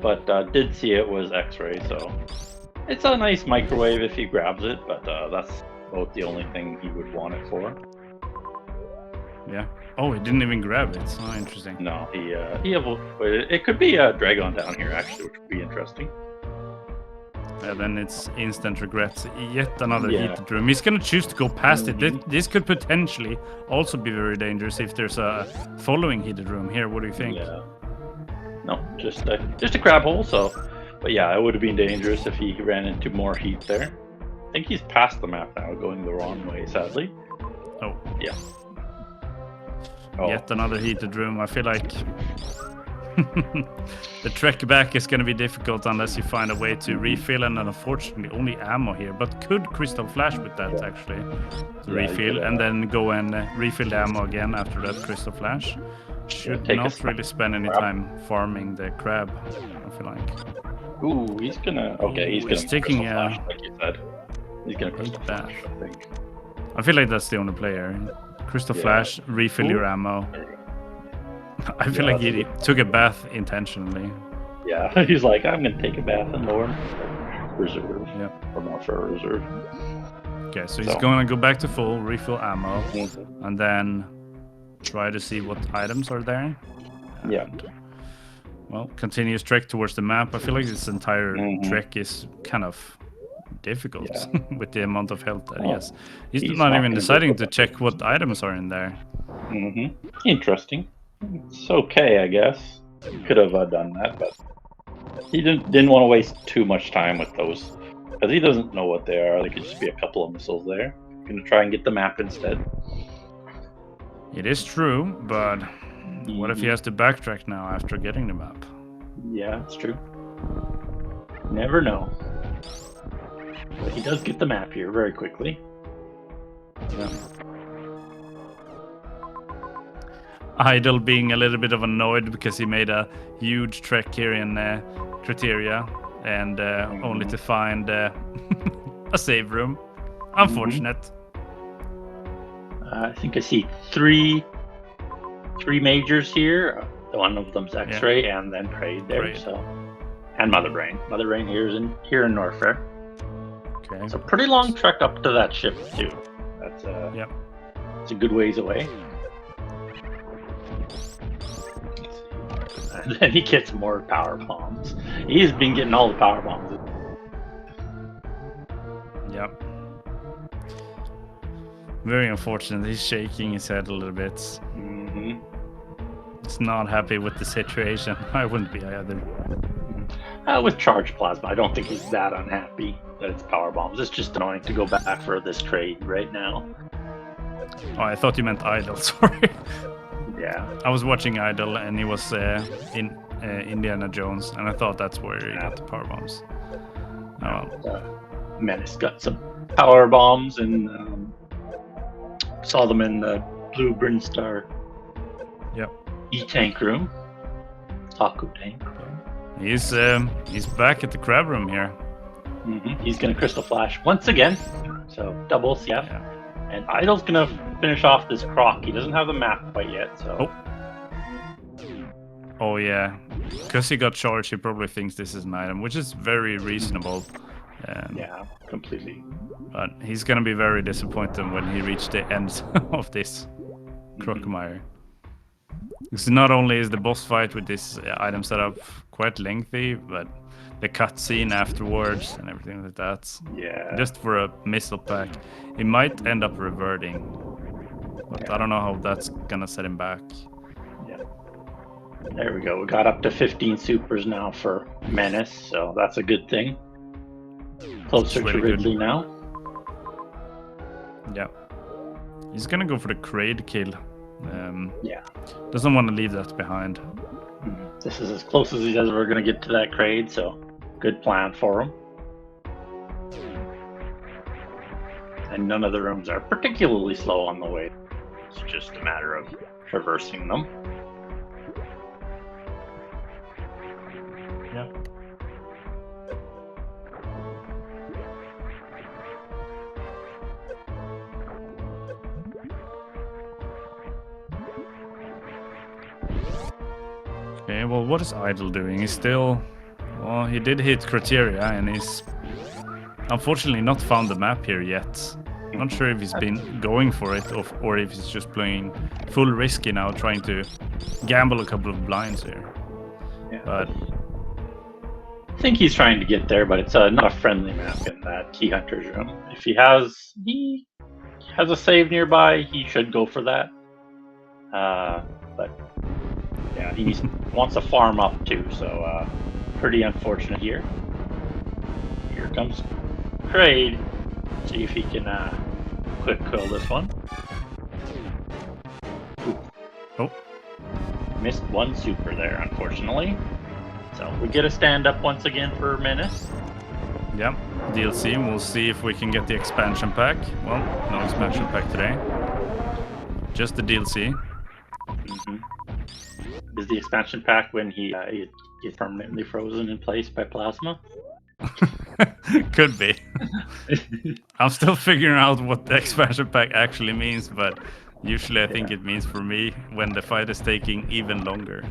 But did see it was X-ray, so it's a nice microwave if he grabs it, but that's about the only thing he would want it for. Yeah. Oh, he didn't even grab it. Oh, interesting. No, it could be a Dragon down here actually, which would be interesting. Yeah, then it's instant regrets. Yet another heated room. He's gonna choose to go past it. This could potentially also be very dangerous if there's a following heated room here. What do you think? Yeah. No, just a crab hole. So, but yeah, it would have been dangerous if he ran into more heat there. I think he's past the map now, going the wrong way, sadly. Oh. Yeah. Yet another heated room. I feel like the trek back is going to be difficult unless you find a way to refill, and unfortunately only ammo here. But could Crystal Flash with that actually to refill, and then go and refill the ammo again after that Crystal Flash. Should not really spend any time farming the crab, I feel like. Ooh, he's gonna. Okay, he's gonna. Taking Flash, like you said. He's gonna Crystal Flash, I think. I feel like that's the only player. Crystal Flash, refill your ammo. I feel like he took a bath intentionally. Yeah, he's like, I'm gonna take a bath and lower reserve. Yeah. Or not for a reserve. Okay, so he's gonna go back to full, refill ammo, and then try to see what items are there. And, well, continuous trek towards the map. I feel like this entire trek is kind of difficult with the amount of health that he has. He's not even deciding to check what items are in there. Interesting. It's okay, I guess. Could have done that, but he didn't want to waste too much time with those, because he doesn't know what they are. There could just be a couple of missiles there. Gonna try and get the map instead. It is true, but what if he has to backtrack now after getting the map? Yeah, it's true. Never know. But he does get the map here very quickly. Yeah. Idle being a little bit of annoyed because he made a huge trek here in Criteria and only to find a save room. Unfortunate. I think I see three majors here. One of them's X-ray and then Trade there. So, and Mother Brain. Mother Brain here in Norfair. Okay. It's a pretty long trek up to that ship too. That's it's a good ways away. And then he gets more power bombs. He's been getting all the power bombs. Yep. Very unfortunate. He's shaking his head a little bit. He's not happy with the situation. I wouldn't be either. With charge plasma, I don't think he's that unhappy that it's power bombs. It's just annoying to go back for this trade right now. Oh, I thought you meant Idle. Sorry. Yeah. I was watching Idle, and he was in Indiana Jones, and I thought that's where he got the power bombs. Menace got some power bombs, and saw them in the Blue Brinstar. Yep. E-tank room. Taco tank. He's back at the crab room here. He's gonna Crystal Flash once again. So double CF. Yeah. And Idle's gonna finish off this croc. He doesn't have the map quite yet, so. Oh yeah, because he got charged, he probably thinks this is an item, which is very reasonable. Yeah, completely. But he's gonna be very disappointed when he reached the end of this Crocomire. Because not only is the boss fight with this item setup quite lengthy, but the cutscene afterwards and everything like that. Yeah. Just for a missile pack, he might end up reverting. But I don't know how that's gonna set him back. Yeah. There we go. We got up to 15 supers now for Menace, so that's a good thing. Closer to Ridley now. Yeah. He's gonna go for the Kraid kill. Yeah. Doesn't want to leave that behind. This is as close as he's ever going to get to that Kraid, so good plan for him. And none of the rooms are particularly slow on the way. It's just a matter of traversing them. Yeah. Okay, well, what is Idle doing? He's still... Well, he did hit criteria, and he's unfortunately not found the map here yet. Not sure if he's been going for it, or if he's just playing full risky now, trying to gamble a couple of blinds here. Yeah. But I think he's trying to get there, but it's not a friendly map in that Key Hunter's room. If he has a save nearby, he should go for that. But yeah, he wants to farm up too, so pretty unfortunate here. Here comes Kraid. See if he can quick kill this one. Ooh. Oh. Missed one super there, unfortunately. So we get a stand up once again for Menace. Yeah, DLC, and we'll see if we can get the expansion pack. Well, no expansion pack today. Just the DLC. Is the expansion pack when he gets permanently frozen in place by plasma? Could be. I'm still figuring out what the expansion pack actually means, but usually I think it means for me when the fight is taking even longer.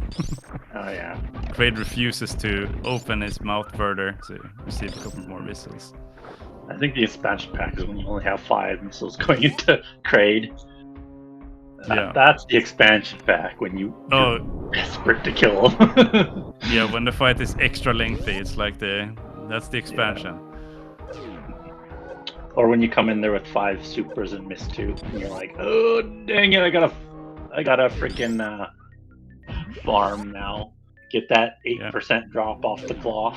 Oh yeah. Kraid refuses to open his mouth further to receive a couple more missiles. I think the expansion pack is when you only have 5 missiles going into Kraid. That's the expansion pack when you're desperate to kill him. Yeah, when the fight is extra lengthy, it's like that's the expansion. Or when you come in there with 5 supers and miss 2, and you're like, oh dang it, I gotta freaking farm now. Get that 8% drop off the claw.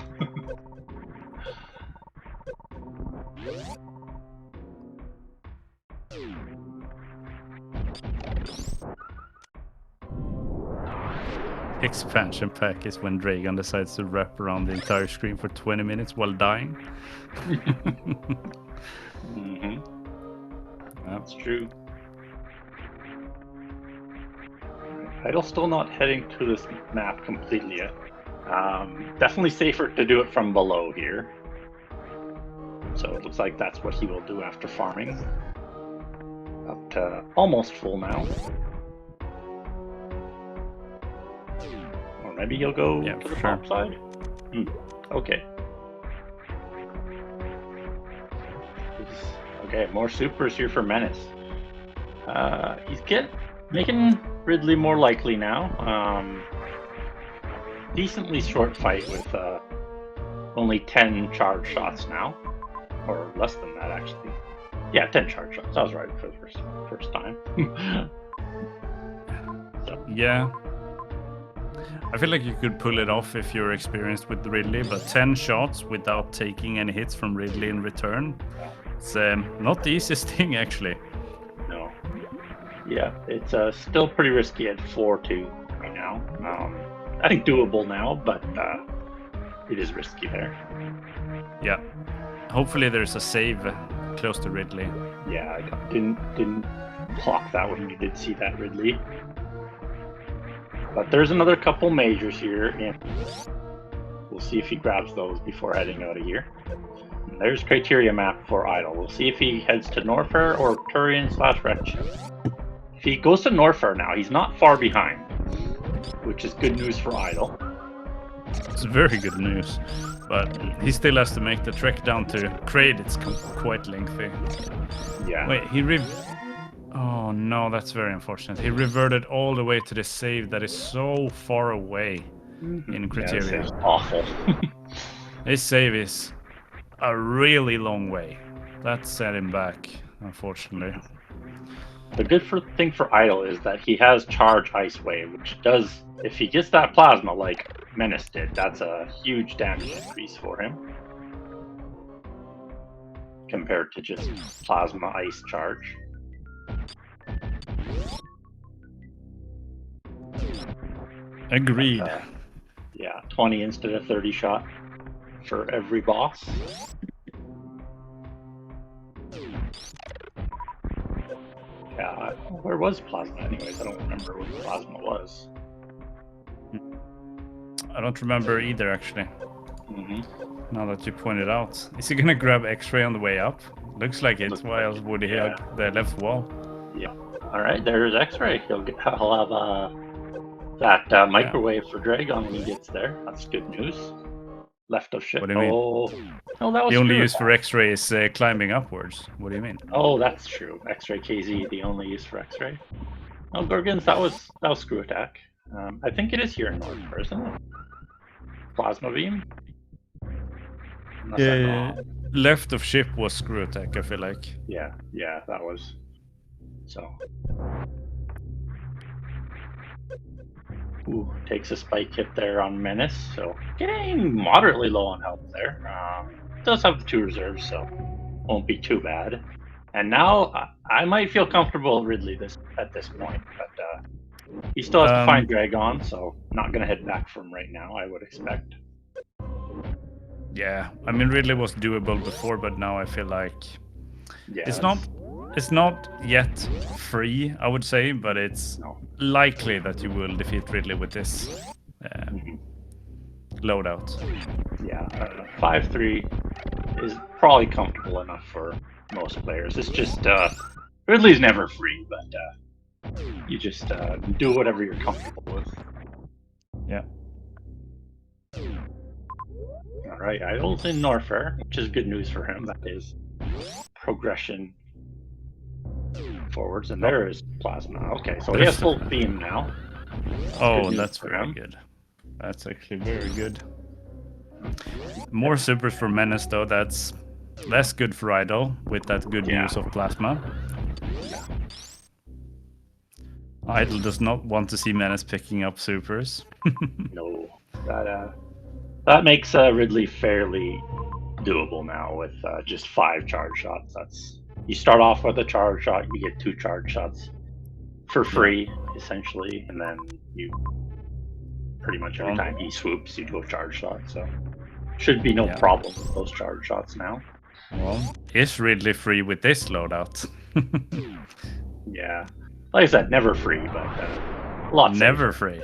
Expansion pack is when Dragon decides to wrap around the entire screen for 20 minutes while dying. That's true. Idle's still not heading to this map completely yet. Definitely safer to do it from below here. So it looks like that's what he will do after farming. Up to almost full now. Or maybe he'll go to the top side. Okay. Okay, more supers here for Menace. He's making Ridley more likely now. Decently short fight with only 10 charge shots now. Or less than that, actually. Yeah, 10 charge shots. I was right for the first time. Yeah. I feel like you could pull it off if you're experienced with Ridley, but 10 shots without taking any hits from Ridley in return, it's not the easiest thing, actually. No. Yeah, it's still pretty risky at 4-2 right now. I think doable now, but it is risky there. Yeah. Hopefully there's a save close to Ridley. Yeah, I didn't clock that when you did see that Ridley. But there's another couple majors here, and we'll see if he grabs those before heading out of here. And there's criteria map for Idle. We'll see if he heads to Norfair or Turian/Wretch. If he goes to Norfair now, he's not far behind, which is good news for Idle. It's very good news, but he still has to make the trek down to Kraid. It's quite lengthy. Yeah. Wait, oh no, that's very unfortunate. He reverted all the way to the save that is so far away in criteria. Yeah, it's awful. His save is a really long way. That set him back, unfortunately. The good thing for Idle is that he has Charge Ice Wave, which does, if he gets that plasma like Menace did, that's a huge damage increase for him. Compared to just Plasma Ice Charge. Agreed. Yeah, 20 instead of 30 shot for every boss. Yeah, where was Plasma anyways? I don't remember where Plasma was. I don't remember either, actually. Mm-hmm. Now that you pointed out. Is he gonna grab X-ray on the way up? Looks like it. Why else would he hug the left wall? Yeah. Alright, there's X-ray. He'll have that microwave for Dragon when he gets there. That's good news. Left of ship. What do you mean? Oh, that was the only use for X-ray is climbing upwards. What do you mean? Oh, that's true. X-ray KZ, the only use for X-ray. Oh, Gorgons, that was screw attack. I think it is here in North, isn't it? Plasma beam. Left of ship was screw attack, I feel like. Yeah, that was. So. Ooh, takes a spike hit there on Menace, so getting moderately low on health there. Does have the 2 reserves, so won't be too bad. And now I might feel comfortable Ridley at this point, but he still has to find Dragon, so not gonna head back for him right now, I would expect. Yeah, I mean Ridley was doable before, but now I feel like it's not yet free, I would say, but it's likely that you will defeat Ridley with this loadout. Yeah, 5-3 is probably comfortable enough for most players. It's just Ridley's never free, but you just do whatever you're comfortable with. Yeah. Alright, Idol's in Norfair, which is good news for him. That is progression forwards, and there is Plasma. Okay, so he has full beam now. That's very good. That's actually very good. More supers for Menace, though. That's less good for Idol with that good use of Plasma. Idol does not want to see Menace picking up supers. No, that makes Ridley fairly doable now with just 5 charge shots. You start off with a charge shot, you get 2 charge shots for free, essentially, and then you pretty much every time he swoops, you do a charge shot. So should be no problem with those charge shots now. Well, is Ridley free with this loadout? Yeah, like I said, never free, but lots. Never free.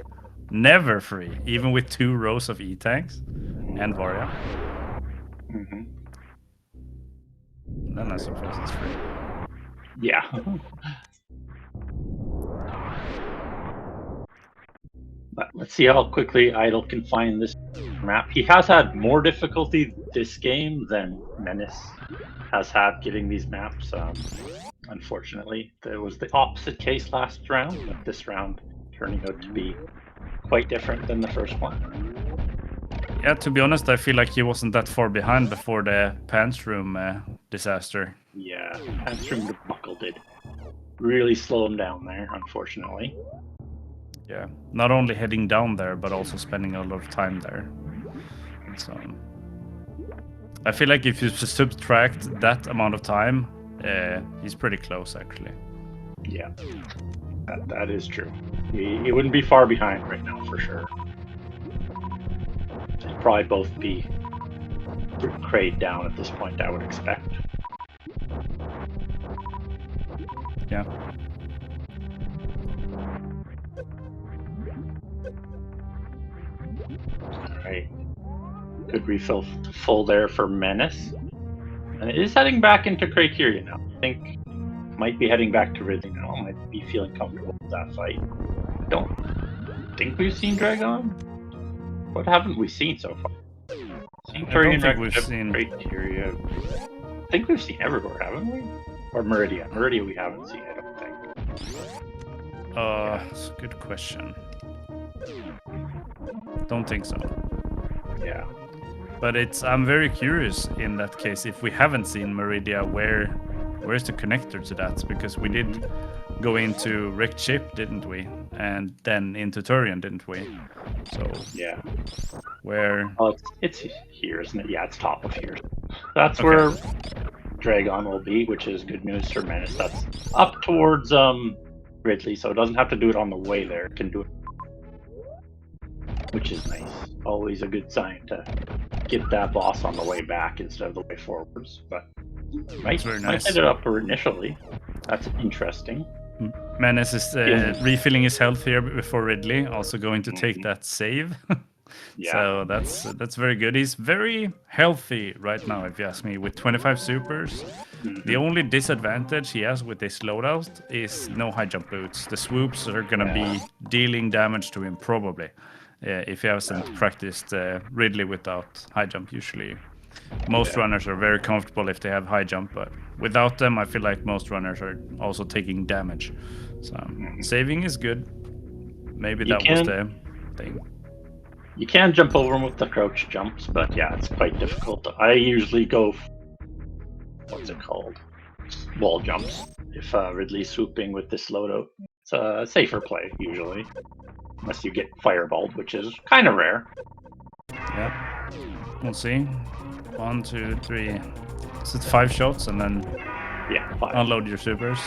Never free, even with 2 rows of E-tanks and Varia. Mm-hmm. Then I suppose it's free. Yeah. But let's see how quickly Idol can find this map. He has had more difficulty this game than Menace has had getting these maps. Unfortunately, there was the opposite case last round, but this round turning out to be quite different than the first one. Yeah, to be honest, I feel like he wasn't that far behind before the pants room disaster. Yeah, pants room debacle did really slow him down there, unfortunately. Yeah, not only heading down there, but also spending a lot of time there. So I feel like if you subtract that amount of time, he's pretty close, actually. Yeah, that is true. He wouldn't be far behind right now, for sure. They'd probably both be crayed down at this point, I would expect. Yeah. Alright. Good refill full there for Menace. And it is heading back into Criteria now. I think might be heading back to Ridley now. Might be feeling comfortable with that fight. I don't think we've seen Dragon. What haven't we seen so far? I don't think we've seen Criteria. I think we've seen everywhere, haven't we? Or Meridia. Meridia we haven't seen, I don't think. It's a good question. Don't think so. Yeah. But I'm very curious in that case, if we haven't seen Meridia, where's the connector to that? Because we did go into wrecked ship, didn't we? And then into Turian, didn't we? So yeah. Where? Oh, it's here, isn't it? Yeah, it's top of here. That's where Dragon will be, which is good news for Menace. That's up towards Ridley, so it doesn't have to do it on the way there. It can do it, which is nice. Always a good sign to get that boss on the way back instead of the way forwards. But might head it up initially. That's interesting. Menace is refilling his health here before Ridley, also going to take that save. So that's very good. He's very healthy right now, if you ask me, with 25 supers. The only disadvantage he has with this loadout is no high jump boots. The swoops are going to be dealing damage to him probably, if he hasn't practiced Ridley without high jump. Usually most runners are very comfortable if they have high jump, but without them I feel like most runners are also taking damage. So saving is good. Maybe that was the thing. You can jump over them with the crouch jumps, but yeah, it's quite difficult. I usually go, what's it called? Wall jumps. If Ridley's swooping with this loadout, it's a safer play usually, unless you get fireballed, which is kind of rare. Yep. We'll see. 1, 2, 3. So it's 5 shots, and then 5. Unload your supers.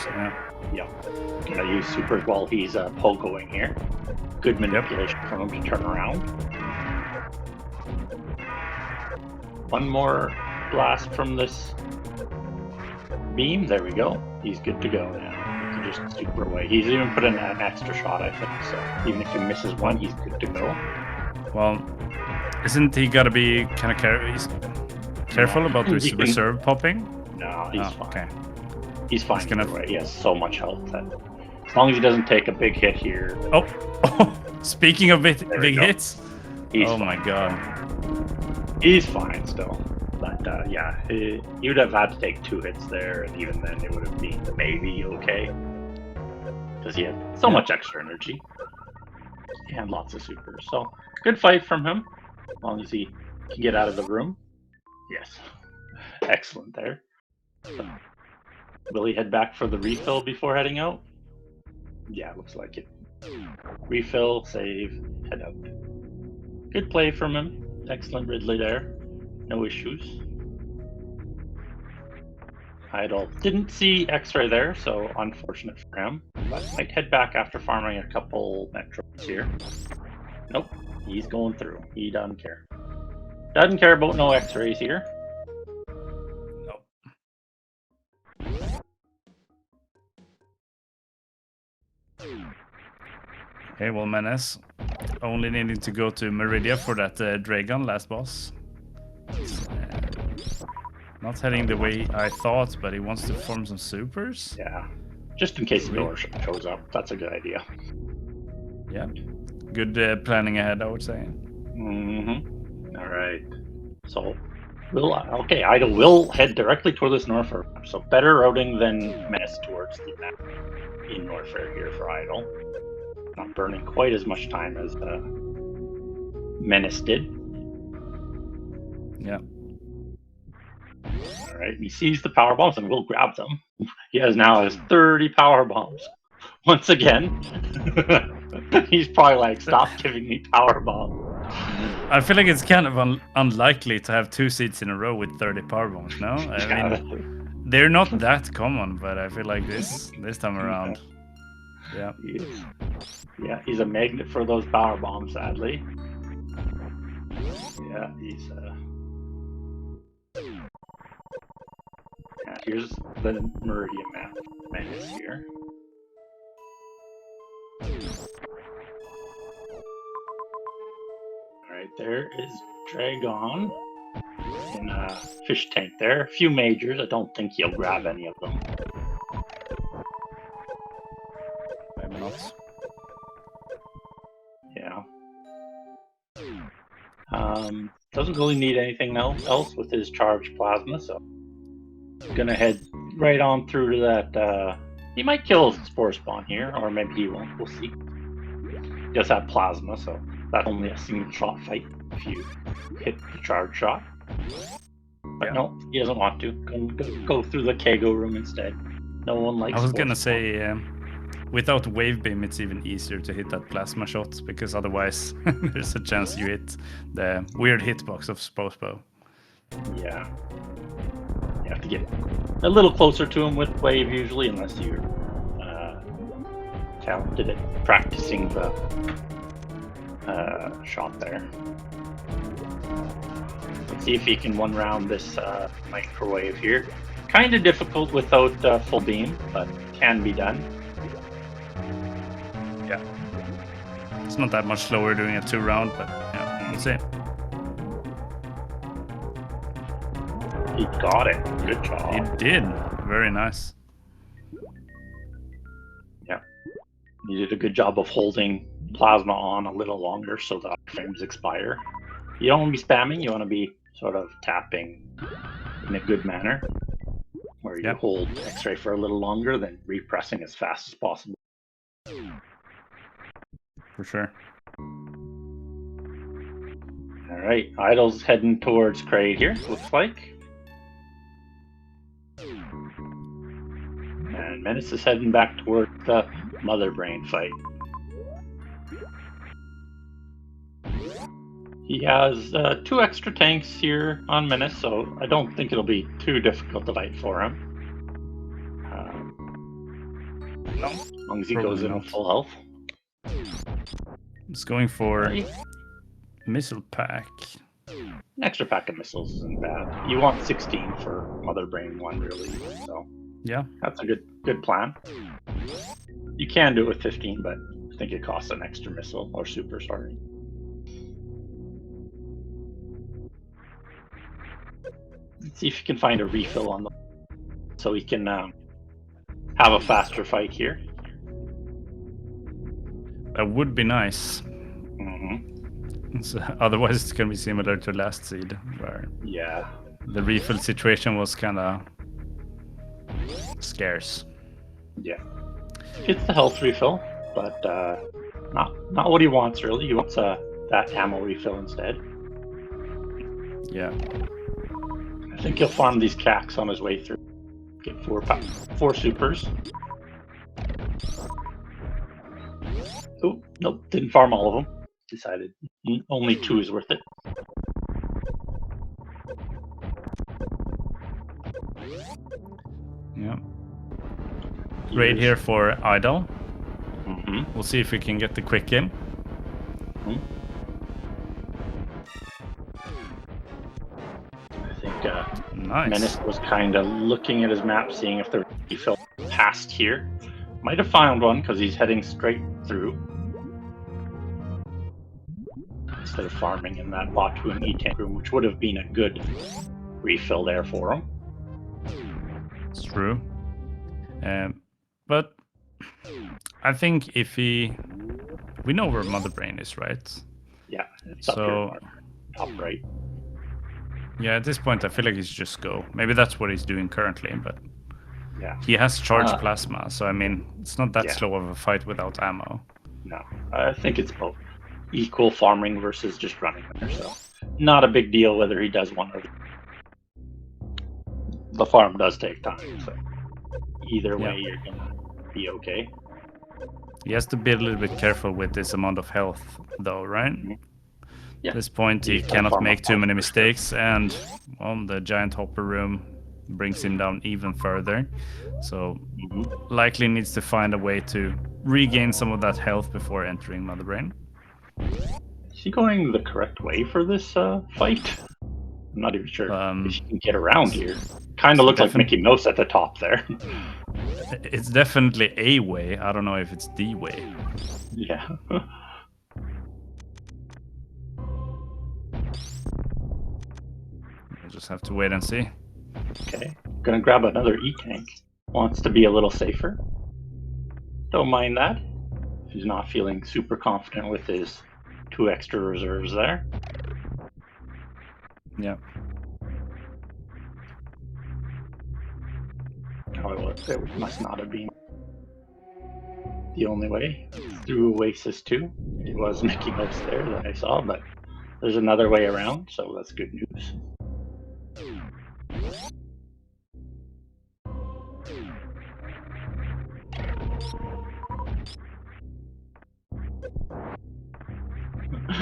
Yeah. Gonna use supers while he's pogoing here. Good manipulation from him to turn around. One more blast from this beam. There we go. He's good to go now. He can just super away. He's even put in an extra shot, I think. So even if he misses one, he's good to go. Well, isn't he gotta be kind of careful about this reserve popping? No, he's fine. Okay. He's fine. He has so much health that as long as he doesn't take a big hit here. Oh, speaking of big hits. He's fine. My god. He's fine still. But he would have had to take 2 hits there, and even then it would have been maybe okay. Because he had so much extra energy. And lots of supers. So, good fight from him. As long as he can get out of the room. Yes. Excellent there. So, will he head back for the refill before heading out? Yeah, looks like it. Refill, save, head out. Good play from him. Excellent Ridley there. No issues. Idle didn't see X-ray there, so unfortunate for him. But might head back after farming a couple Metroids here. Nope, he's going through. He doesn't care. Doesn't care about no X-rays here. Nope. Okay, well, Menace only needing to go to Meridia for that Dragon last boss. Not heading the way I thought, but he wants to form some supers. Yeah, just in case the door shows up. That's a good idea. Yeah, good planning ahead, I would say. All right. So, Idle will head directly toward this Norfair. So better routing than Menace towards the map in Norfair here for Idle. Not burning quite as much time as Menace did. Yeah. All right, he sees the power bombs and will grab them. He now has 30 power bombs. Once again, he's probably like, stop giving me power bombs. I feel like it's kind of unlikely to have 2 seats in a row with 30 power bombs, no? I mean, they're not that common, but I feel like this time around, yeah. He's a magnet for those power bombs, sadly. Yeah, he's here's the Meridian map. Menace here. Alright, there is Dragon in a fish tank there. A few majors. I don't think he'll grab any of them. Maybe not. Yeah. Doesn't really need anything else with his charged plasma, so gonna head right on through to that. He might kill his spore spawn here, or maybe he won't. We'll see. He does have plasma, so that's only a single shot fight if you hit the charge shot. But no, he doesn't want to. Go through the Kago room instead. No one likes. I was gonna say, without wave beam, it's even easier to hit that plasma shot because otherwise there's a chance you hit the weird hitbox of Spospo. Yeah. You have to get a little closer to him with wave usually, unless you're talented at practicing the shot there. Let's see if he can one round this microwave here. Kind of difficult without full beam, but can be done. It's not that much slower doing a 2-round, but yeah, we'll see. He got it. Good job. He did. Very nice. Yeah. You did a good job of holding plasma on a little longer so the frames expire. You don't want to be spamming, you want to be sort of tapping in a good manner, where you hold X-ray for a little longer, then repressing as fast as possible. For sure. Alright, Idle's heading towards Kraid here, looks like. And Menace is heading back toward the Mother Brain fight. He has 2 extra tanks here on Menace, so I don't think it'll be too difficult to fight for him. As long as he goes in on full health. It's going for missile pack. An extra pack of missiles isn't bad. You want 16 for Mother Brain 1, really. So yeah, that's a good plan. You can do it with 15, but I think it costs an extra missile or super. Sorry. Let's see if you can find a refill on the, so we can have a faster fight here. That would be nice. So, otherwise, it's going to be similar to last seed, where the refill situation was kind of scarce. Yeah, it's the health refill, but not what he wants really. He wants that ammo refill instead. Yeah, I think he'll farm these cacks on his way through. Get 4 supers. Oh, nope, didn't farm all of them. Decided only 2 is worth it. Yeah. Raid here for Idle. We'll see if we can get the quick game. I think nice. Menace was kind of looking at his map, seeing if there he fell past here. Might have found one because he's heading straight through. Instead of farming in that Batu and E-tank room, which would have been a good refill there for him. It's true. But I think if we know where Mother Brain is, right? Yeah, it's up here, top right. Yeah, at this point I feel like he should just go. Maybe that's what he's doing currently, but yeah, he has charged plasma, so I mean, it's not that slow of a fight without ammo. No, I think it's both equal farming versus just running there, so not a big deal whether he does one or the other. The farm does take time, so either way you're gonna be okay. He has to be a little bit careful with this amount of health, though, right? Yeah. At this point, he cannot make too many mistakes, and well, the giant hopper room brings him down even further. So likely needs to find a way to regain some of that health before entering Mother Brain. Is he going the correct way for this fight? I'm not even sure if he can get around here. Kind of looks like Mickey Mouse at the top there. It's definitely a way. I don't know if it's the way. Yeah. We'll just have to wait and see. Okay. Gonna grab another E-tank. Wants to be a little safer. Don't mind that. He's not feeling super confident with his 2 extra reserves there. Yeah. Oh, it must not have been the only way. Through Oasis 2. It was Mickey Mouse there that I saw, but there's another way around, so that's good news.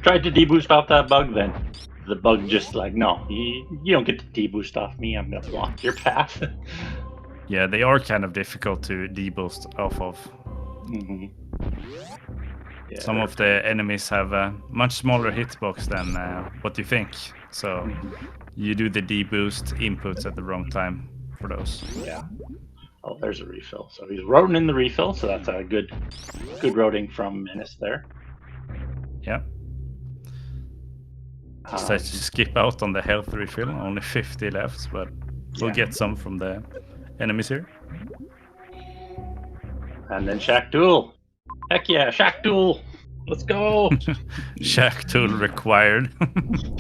Tried to deboost off that bug, then the bug just like, no, you don't get to deboost off me, I'm gonna block your path. Yeah, they are kind of difficult to deboost off of. Yeah, some of the enemies have a much smaller hitbox than what you think. So you do the deboost inputs at the wrong time for those. Yeah. Oh, there's a refill. So he's roading in the refill, so that's a good roading from Menace there. Yeah. Decided to skip out on the health refill. Only 50 left, but we'll get some from the enemies here. And then Shack Duel. Heck yeah, Shack Duel. Let's go. Shack Tool required.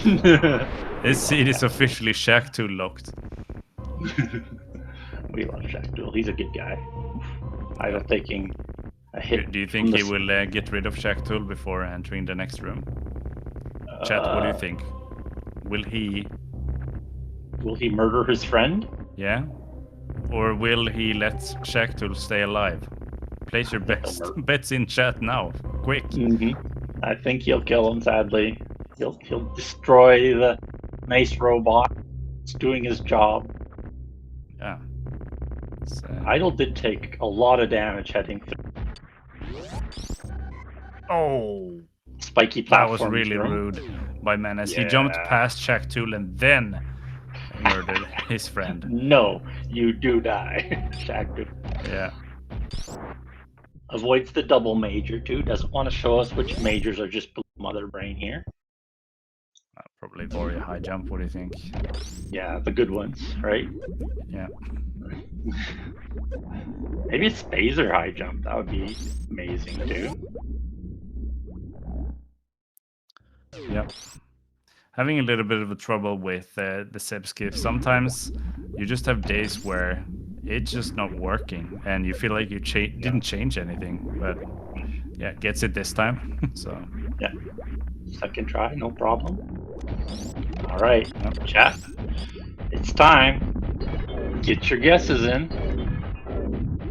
It is officially Shack Tool locked. We love Shack Duel. He's a good guy. Idle taking a hit. Do you think he will get rid of Shack Tool before entering the next room? Chat, what do you think? Will he murder his friend? Yeah? Or will he let Shack Tool stay alive? Place your bets in chat now. Quick. I think he'll kill him, sadly. He'll destroy the nice robot. It's doing his job. Yeah. Idle did take a lot of damage heading through. Oh! Spiky platform. That was really rude by Menace. He jumped past Shack Tool and then murdered his friend. No, you do die, Shack Tool. Yeah. Avoids the double major too. Doesn't want to show us which majors are just below Mother Brain here. Probably very high jump. What do you think? Yeah, the good ones, right? Yeah. Maybe it's Phaser high jump. That would be amazing too. Yep. Having a little bit of a trouble with the Seb skiff. Sometimes you just have days where it's just not working and you feel like you didn't change anything, but yeah, gets it this time. So yeah, second try, no problem. All right, chat, it's time. Get your guesses in.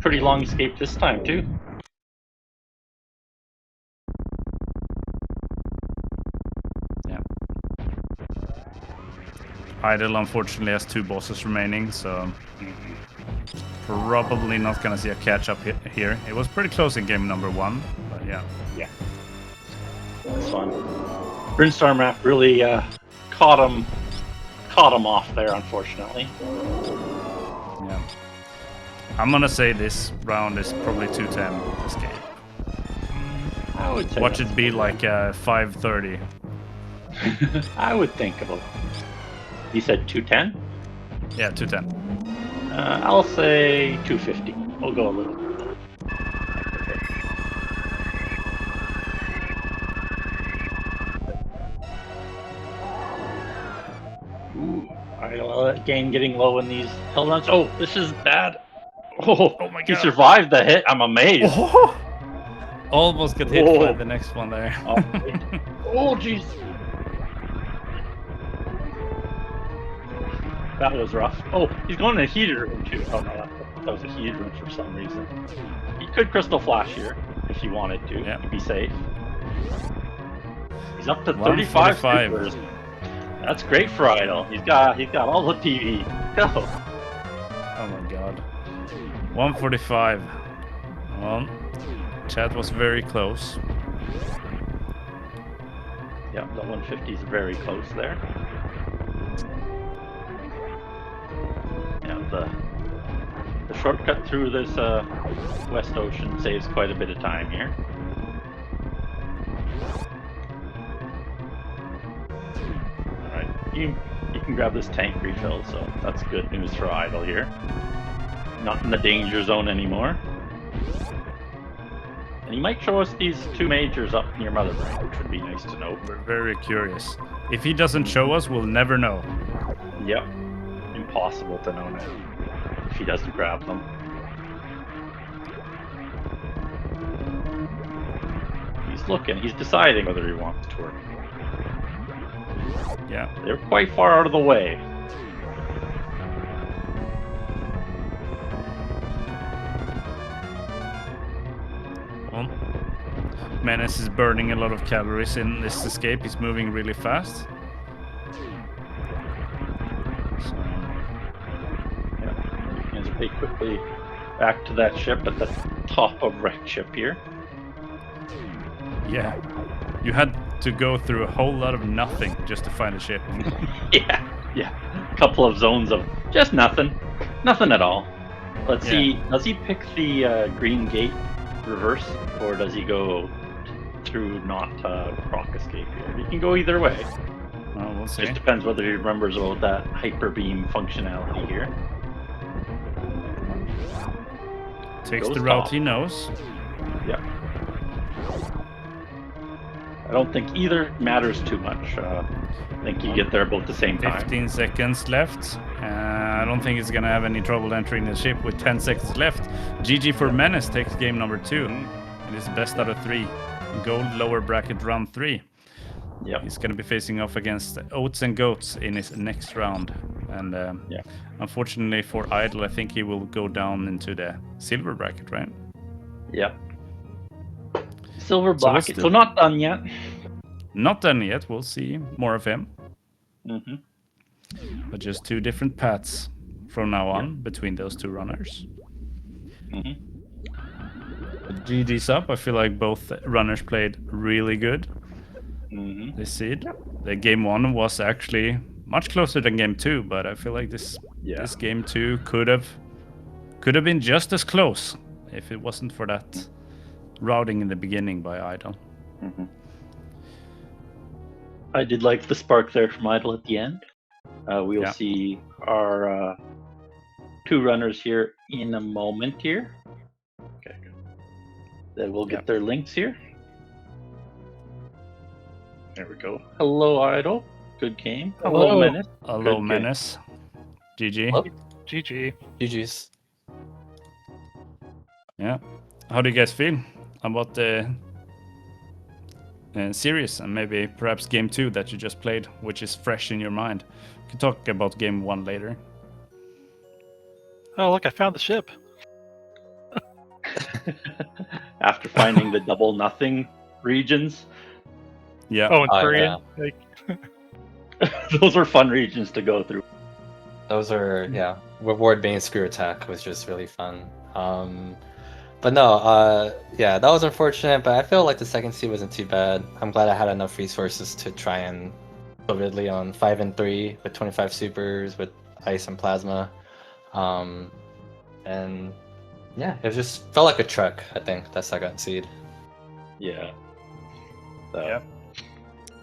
Pretty long escape this time too. Idle unfortunately has 2 bosses remaining, so probably not gonna see a catch up here. It was pretty close in game number 1, but yeah. Yeah. This one. Brinstar map really caught him off there, unfortunately. Yeah. I'm gonna say this round is probably 210 this game. I would say watch it be like 5:30. I would think about it. You said 210? Yeah, 210. I'll say 250. We'll go a little bit. Ooh, again getting low in these hell runs. Oh, this is bad. Oh my god. He survived the hit. I'm amazed. Oh. Almost got hit by the next one there. Oh, jeez. That was rough. Oh, he's going to a heater room too. Oh no, that was a heater room for some reason. He could Crystal Flash here if he wanted to. Yeah. To be safe. He's up to 35 supers. That's great for Idle. He's got all the TV. Go. Oh my god. 145. Well, chat was very close. Yeah, the 150 is very close there. The shortcut through this West Ocean saves quite a bit of time here. Alright, you can grab this tank refill, so that's good news for Idle here. Not in the danger zone anymore. And he might show us these 2 majors up near Mother Brain, which would be nice to know. We're very curious. If he doesn't show us, we'll never know. Yep. Impossible to know now if he doesn't grab them. He's looking, he's deciding whether he wants to work. Yeah. They're quite far out of the way. Well, Menace is burning a lot of calories in this escape. He's moving really fast. They quickly back to that ship at the top of wrecked ship here. Yeah, you had to go through a whole lot of nothing just to find a ship. yeah, a couple of zones of just nothing at all. Let's see, does he pick the green gate reverse, or does he go through not proc escape here. You can go either way. Well, we'll see. Just depends whether he remembers about that hyper beam functionality here. Takes Goes the route top. he knows. Yeah. I don't think either matters too much. I think you get there about the same time. 15 seconds left. I don't think he's gonna have any trouble entering the ship with 10 seconds left. GG for Menace takes game number 2. It is best out of 3. Gold lower bracket round 3. Yep. He's gonna be facing off against Oats and Goats in his next round. And unfortunately for Idle, I think he will go down into the silver bracket, right? Yep. Silver So what's bracket. the- So not done yet. Not done yet. We'll see more of him. Mm-hmm. But just 2 different paths from now on between those 2 runners. Mm-hmm. GG's up. I feel like both runners played really good Mm-hmm. this seed. The game 1 was actually much closer than game 2, but I feel like this game 2 could have been just as close if it wasn't for that routing in the beginning by Idle. Mm-hmm. I did like the spark there from Idle at the end. We'll see our 2 runners here in a moment here. Okay, good. Then we'll get their links here. There we go. Hello, Idle. Good game. Hello. Menace. Hello, Good Menace. GG. Hello. GG. GG's. Yeah. How do you guys feel about the series and maybe perhaps game 2 that you just played, which is fresh in your mind? We can talk about game 1 later. Oh, look, I found the ship. After finding the double nothing regions, Yeah. Oh, in Oh, Korean. yeah. Like, those are fun regions to go through. Those are, reward being screw attack was just really fun. But no, that was unfortunate, but I feel like the second seed wasn't too bad. I'm glad I had enough resources to try and put Ridley on 5 and 3 with 25 supers, with ice and plasma. And yeah, it just felt like a truck, I think, that second seed. Yeah. Yeah.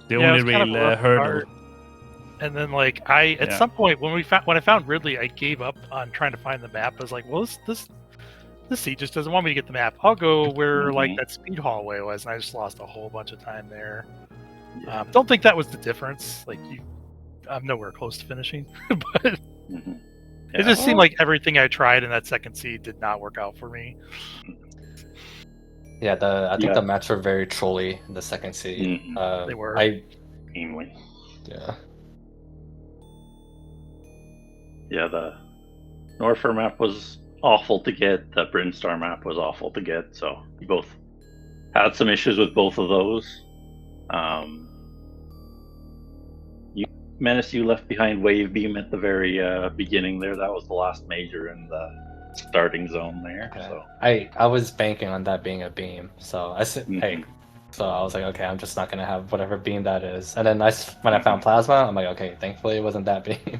The Yeah, it only was kind of real a rough hurdle. start. And then, like, at some point when I found Ridley, I gave up on trying to find the map. I was like, well, this seed just doesn't want me to get the map. I'll go where like that speed hallway was, and I just lost a whole bunch of time there. Yeah. Don't think that was the difference. Like, I'm nowhere close to finishing, but it just seemed like everything I tried in that second seed did not work out for me. Yeah, I think the maps were very trolly in the second seed. They were. Mainly. Yeah. Yeah, the Norfair map was awful to get. The Brinstar map was awful to get. So we both had some issues with both of those. Menace, you left behind Wave Beam at the very beginning there. That was the last major in the starting zone there. Okay. So I was banking on that being a beam, so I said, hey. So I was like, okay, I'm just not gonna have whatever beam that is. And then when I found plasma, I'm like, okay, thankfully it wasn't that beam.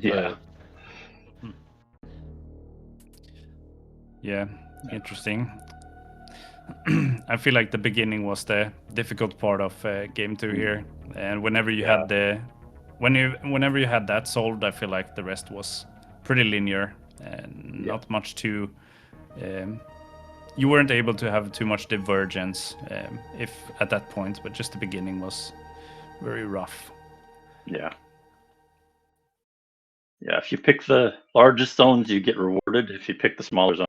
yeah. Yeah, interesting. I feel like the beginning was the difficult part of game 2 here, and whenever you had whenever you had that solved, I feel like the rest was pretty linear and not much to. You weren't able to have too much divergence if at that point, but just the beginning was very rough. Yeah. Yeah, if you pick the largest zones, you get rewarded. If you pick the smaller zones,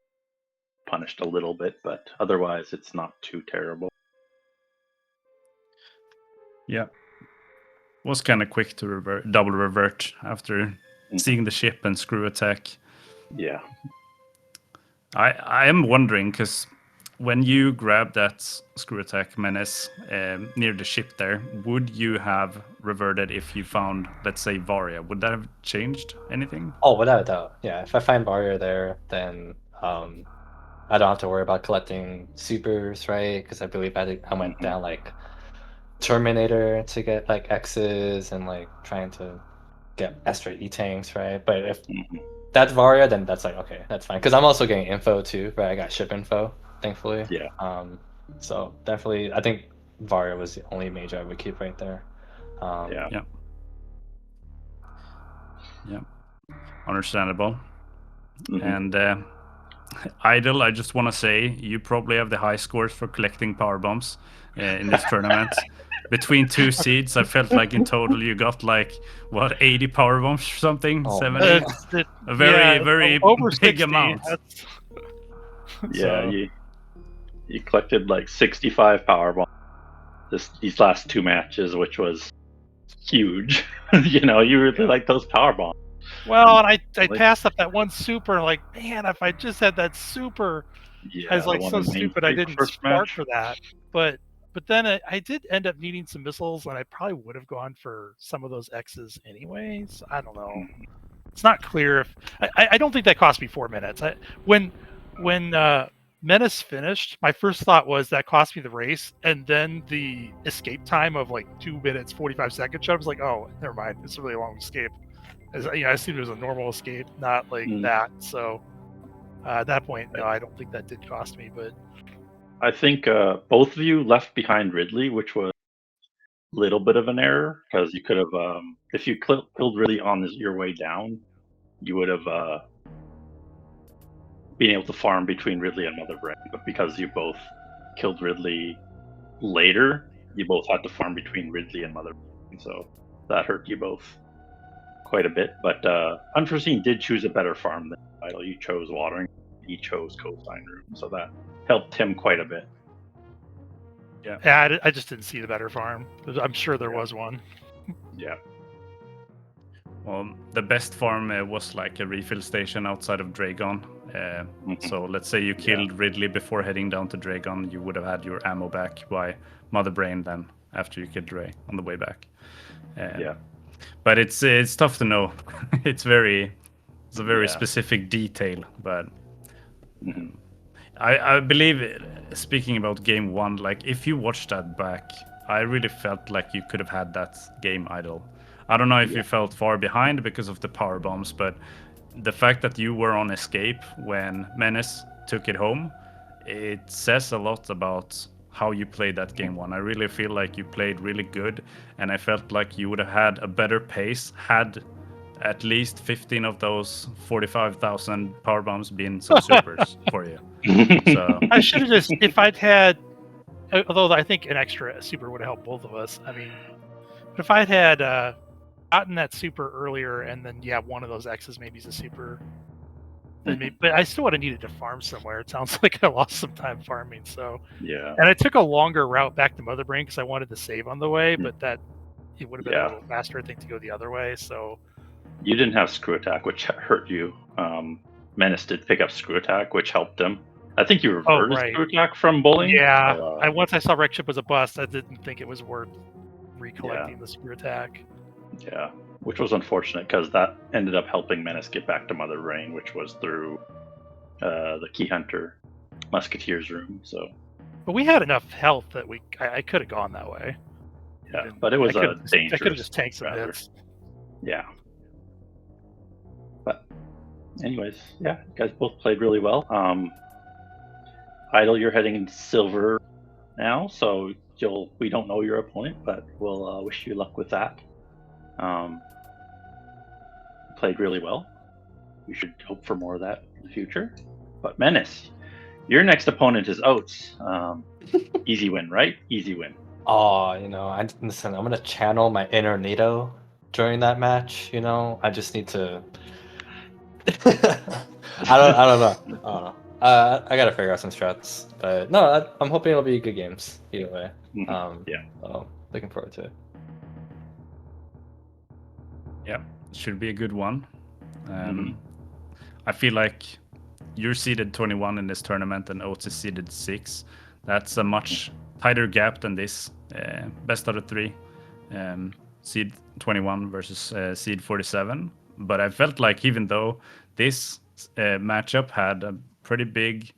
punished a little bit, but otherwise it's not too terrible. Yeah. Was kind of quick to double revert after seeing the ship and screw attack. Yeah. I am wondering, because when you grab that screw attack Menace near the ship there, would you have reverted if you found, let's say, Varia? Would that have changed anything? Oh, without a doubt. Yeah, if I find Varia there, then I don't have to worry about collecting supers, right? Because I believe I went down like Terminator to get like X's and like trying to get asteroid E-tanks, right? But if that's Varia, then that's like, okay, that's fine. Because I'm also getting info too, right? I got ship info, thankfully. Yeah. So definitely, I think Varya was the only mage I would keep right there. Yeah. Yeah, understandable. Mhm. And Idle, I just want to say you probably have the high scores for collecting power bombs in this tournament. Between two seeds, I felt like in total you got like what 80 power bombs or something, Oh, 70. A very over big 60. amount. That's, Yeah, So- you collected like 65 power bombs these last two matches, which was huge. You really like those power bombs. well, and I Like- passed up that one super. Like, man, if I just had that super, Yeah, I was the like one so in main stupid I stage didn't first start match. for that. But then I did end up needing some missiles, and I probably would have gone for some of those X's anyways. I don't know. It's not clear if I don't think that cost me 4 minutes. When Menace finished, my first thought was that cost me the race, and then the escape time of like 2 minutes 45 seconds. I was like, oh, never mind. It's a really long escape. I assumed it was a normal escape, not like that. So at that point, no, I don't think that did cost me. But I think both of you left behind Ridley, which was a little bit of an error because you could have, if you killed Ridley on your way down, you would have been able to farm between Ridley and Mother Brain. But because you both killed Ridley later, you both had to farm between Ridley and Mother Brain, so that hurt you both quite a bit. But Unforeseen did choose a better farm than Idle. You chose Watering, he chose Cosine Room, so that helped him quite a bit. yeah, I just didn't see the better farm. I'm sure there was one. Yeah. Well, the best farm was like a refill station outside of Dragon. So let's say you killed Ridley before heading down to Dragon, you would have had your ammo back by Mother Brain then after you killed Ray on the way back. But it's tough to know. It's a very specific detail, but I believe, speaking about game one, like if you watch that back, I really felt like you could have had that game Idle. I don't know if you felt far behind because of the power bombs, but the fact that you were on escape when Menace took it home, it says a lot about how you played that game one. I really feel like you played really good, and I felt like you would have had a better pace had at least 15 of those 45,000 power bombs been some supers for you. So I should have just, if I'd had, although I think an extra super would have helped both of us. I mean, but if I'd had gotten that super earlier, and then one of those X's maybe is a super, then maybe, but I still would have needed to farm somewhere. It sounds like I lost some time farming. So and I took a longer route back to Mother Brain because I wanted to save on the way, but that it would have been a little faster, I think, to go the other way. So you didn't have Screw Attack, which hurt you. Menace did pick up Screw Attack, which helped him. I think you reverted Screw Attack from Bullying. Yeah, once I saw Wreck Ship was a bust, I didn't think it was worth recollecting the Screw Attack. Yeah, which was unfortunate because that ended up helping Menace get back to Mother Brain, which was through the Key Hunter Musketeer's room. So, but we had enough health that I could have gone that way. Yeah, but it was dangerous. I could have just tanked some hits. Yeah. But, anyways, you guys both played really well. Idle, you're heading into silver now, so we don't know your opponent, but we'll wish you luck with that. Played really well. We should hope for more of that in the future. But Menace, your next opponent is Oates. Easy win, right? Easy win. Oh, listen, I'm gonna channel my inner NATO during that match. I just need to. I don't know. I gotta figure out some strats, but no, I'm hoping it'll be good games either way. So looking forward to it. Yeah, should be a good one. I feel like you're seeded 21 in this tournament and Oates is seeded 6. That's a much tighter gap than this. Best out of 3. Seed 21 versus seed 47. But I felt like even though this matchup had a pretty big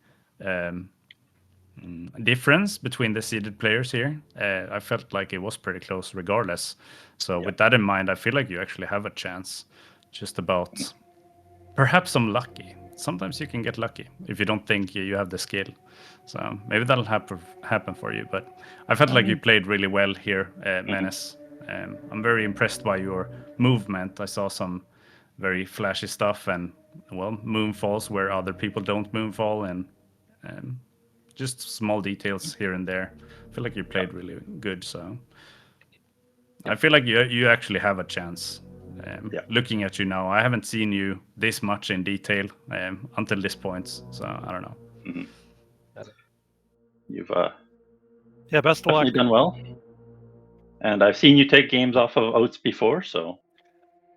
difference between the seeded players here, I felt like it was pretty close regardless. So with that in mind, I feel like you actually have a chance, just about perhaps some lucky sometimes you can get lucky if you don't think you have the skill. So maybe that'll happen for you. But I felt like you played really well here, Menace. I'm very impressed by your movement. I saw some very flashy stuff and, well, moonfalls where other people don't moonfall, and just small details here and there. I feel like you played really good. So I feel like you actually have a chance. Looking at you now, I haven't seen you this much in detail until this point, so I don't know. You've best of luck. definitely done well. And I've seen you take games off of Oats before, so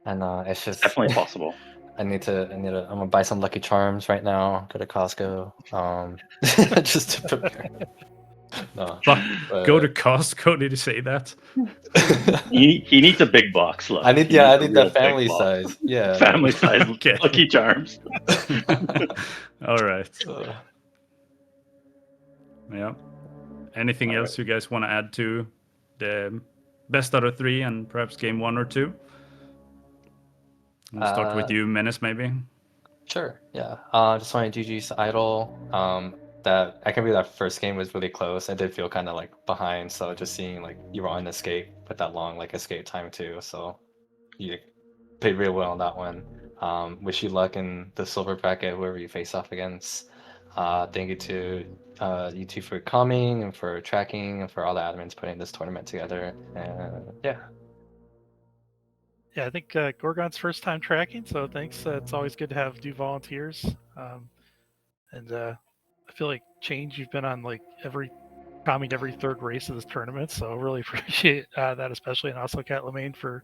And it's just definitely possible. I'm gonna buy some Lucky Charms right now. Go to Costco. Just to prepare. No, go to Costco. Did you say that? he needs a big box. Look, I need the family size. Yeah, family size Okay. Lucky Charms. All right. Yeah. Anything else you guys want to add to the best out of 3 and perhaps game 1 or 2? We'll start with you, Menace, maybe. Sure. Yeah. Just wanted GG's Idol. That I can believe that first game was really close. I did feel kind of like behind, so just seeing like you were on escape with that long like escape time too. So you played really well on that one. Wish you luck in the silver bracket, whoever you face off against. Thank you to you two for coming and for tracking and for all the admins putting this tournament together. And yeah. Yeah, I think Gorgon's first time tracking, so thanks. It's always good to have new volunteers. And I feel like Change, you've been on like every third race of this tournament, so really appreciate that, especially, and also Cat Lemaine for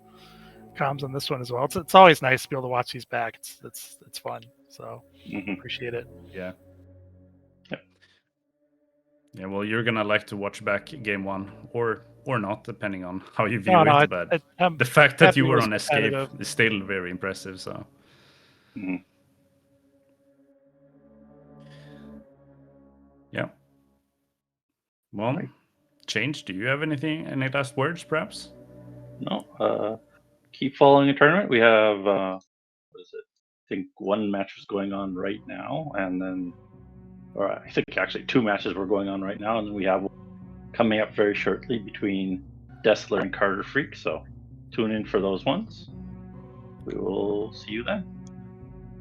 comms on this one as well. It's always nice to be able to watch these back. It's fun, so appreciate it. Yeah. Yeah, well, you're gonna like to watch back game 1 or not, depending on how you view it. But the fact that you were on escape is still very impressive. So. Yeah. Well, Change, do you have any last words, perhaps? No. Keep following the tournament. We have, what is it? I think 1 match is going on right now, and then, or I think actually 2 matches were going on right now, and then we have coming up very shortly between Dessler and Carter Freak. So tune in for those ones. We will see you then.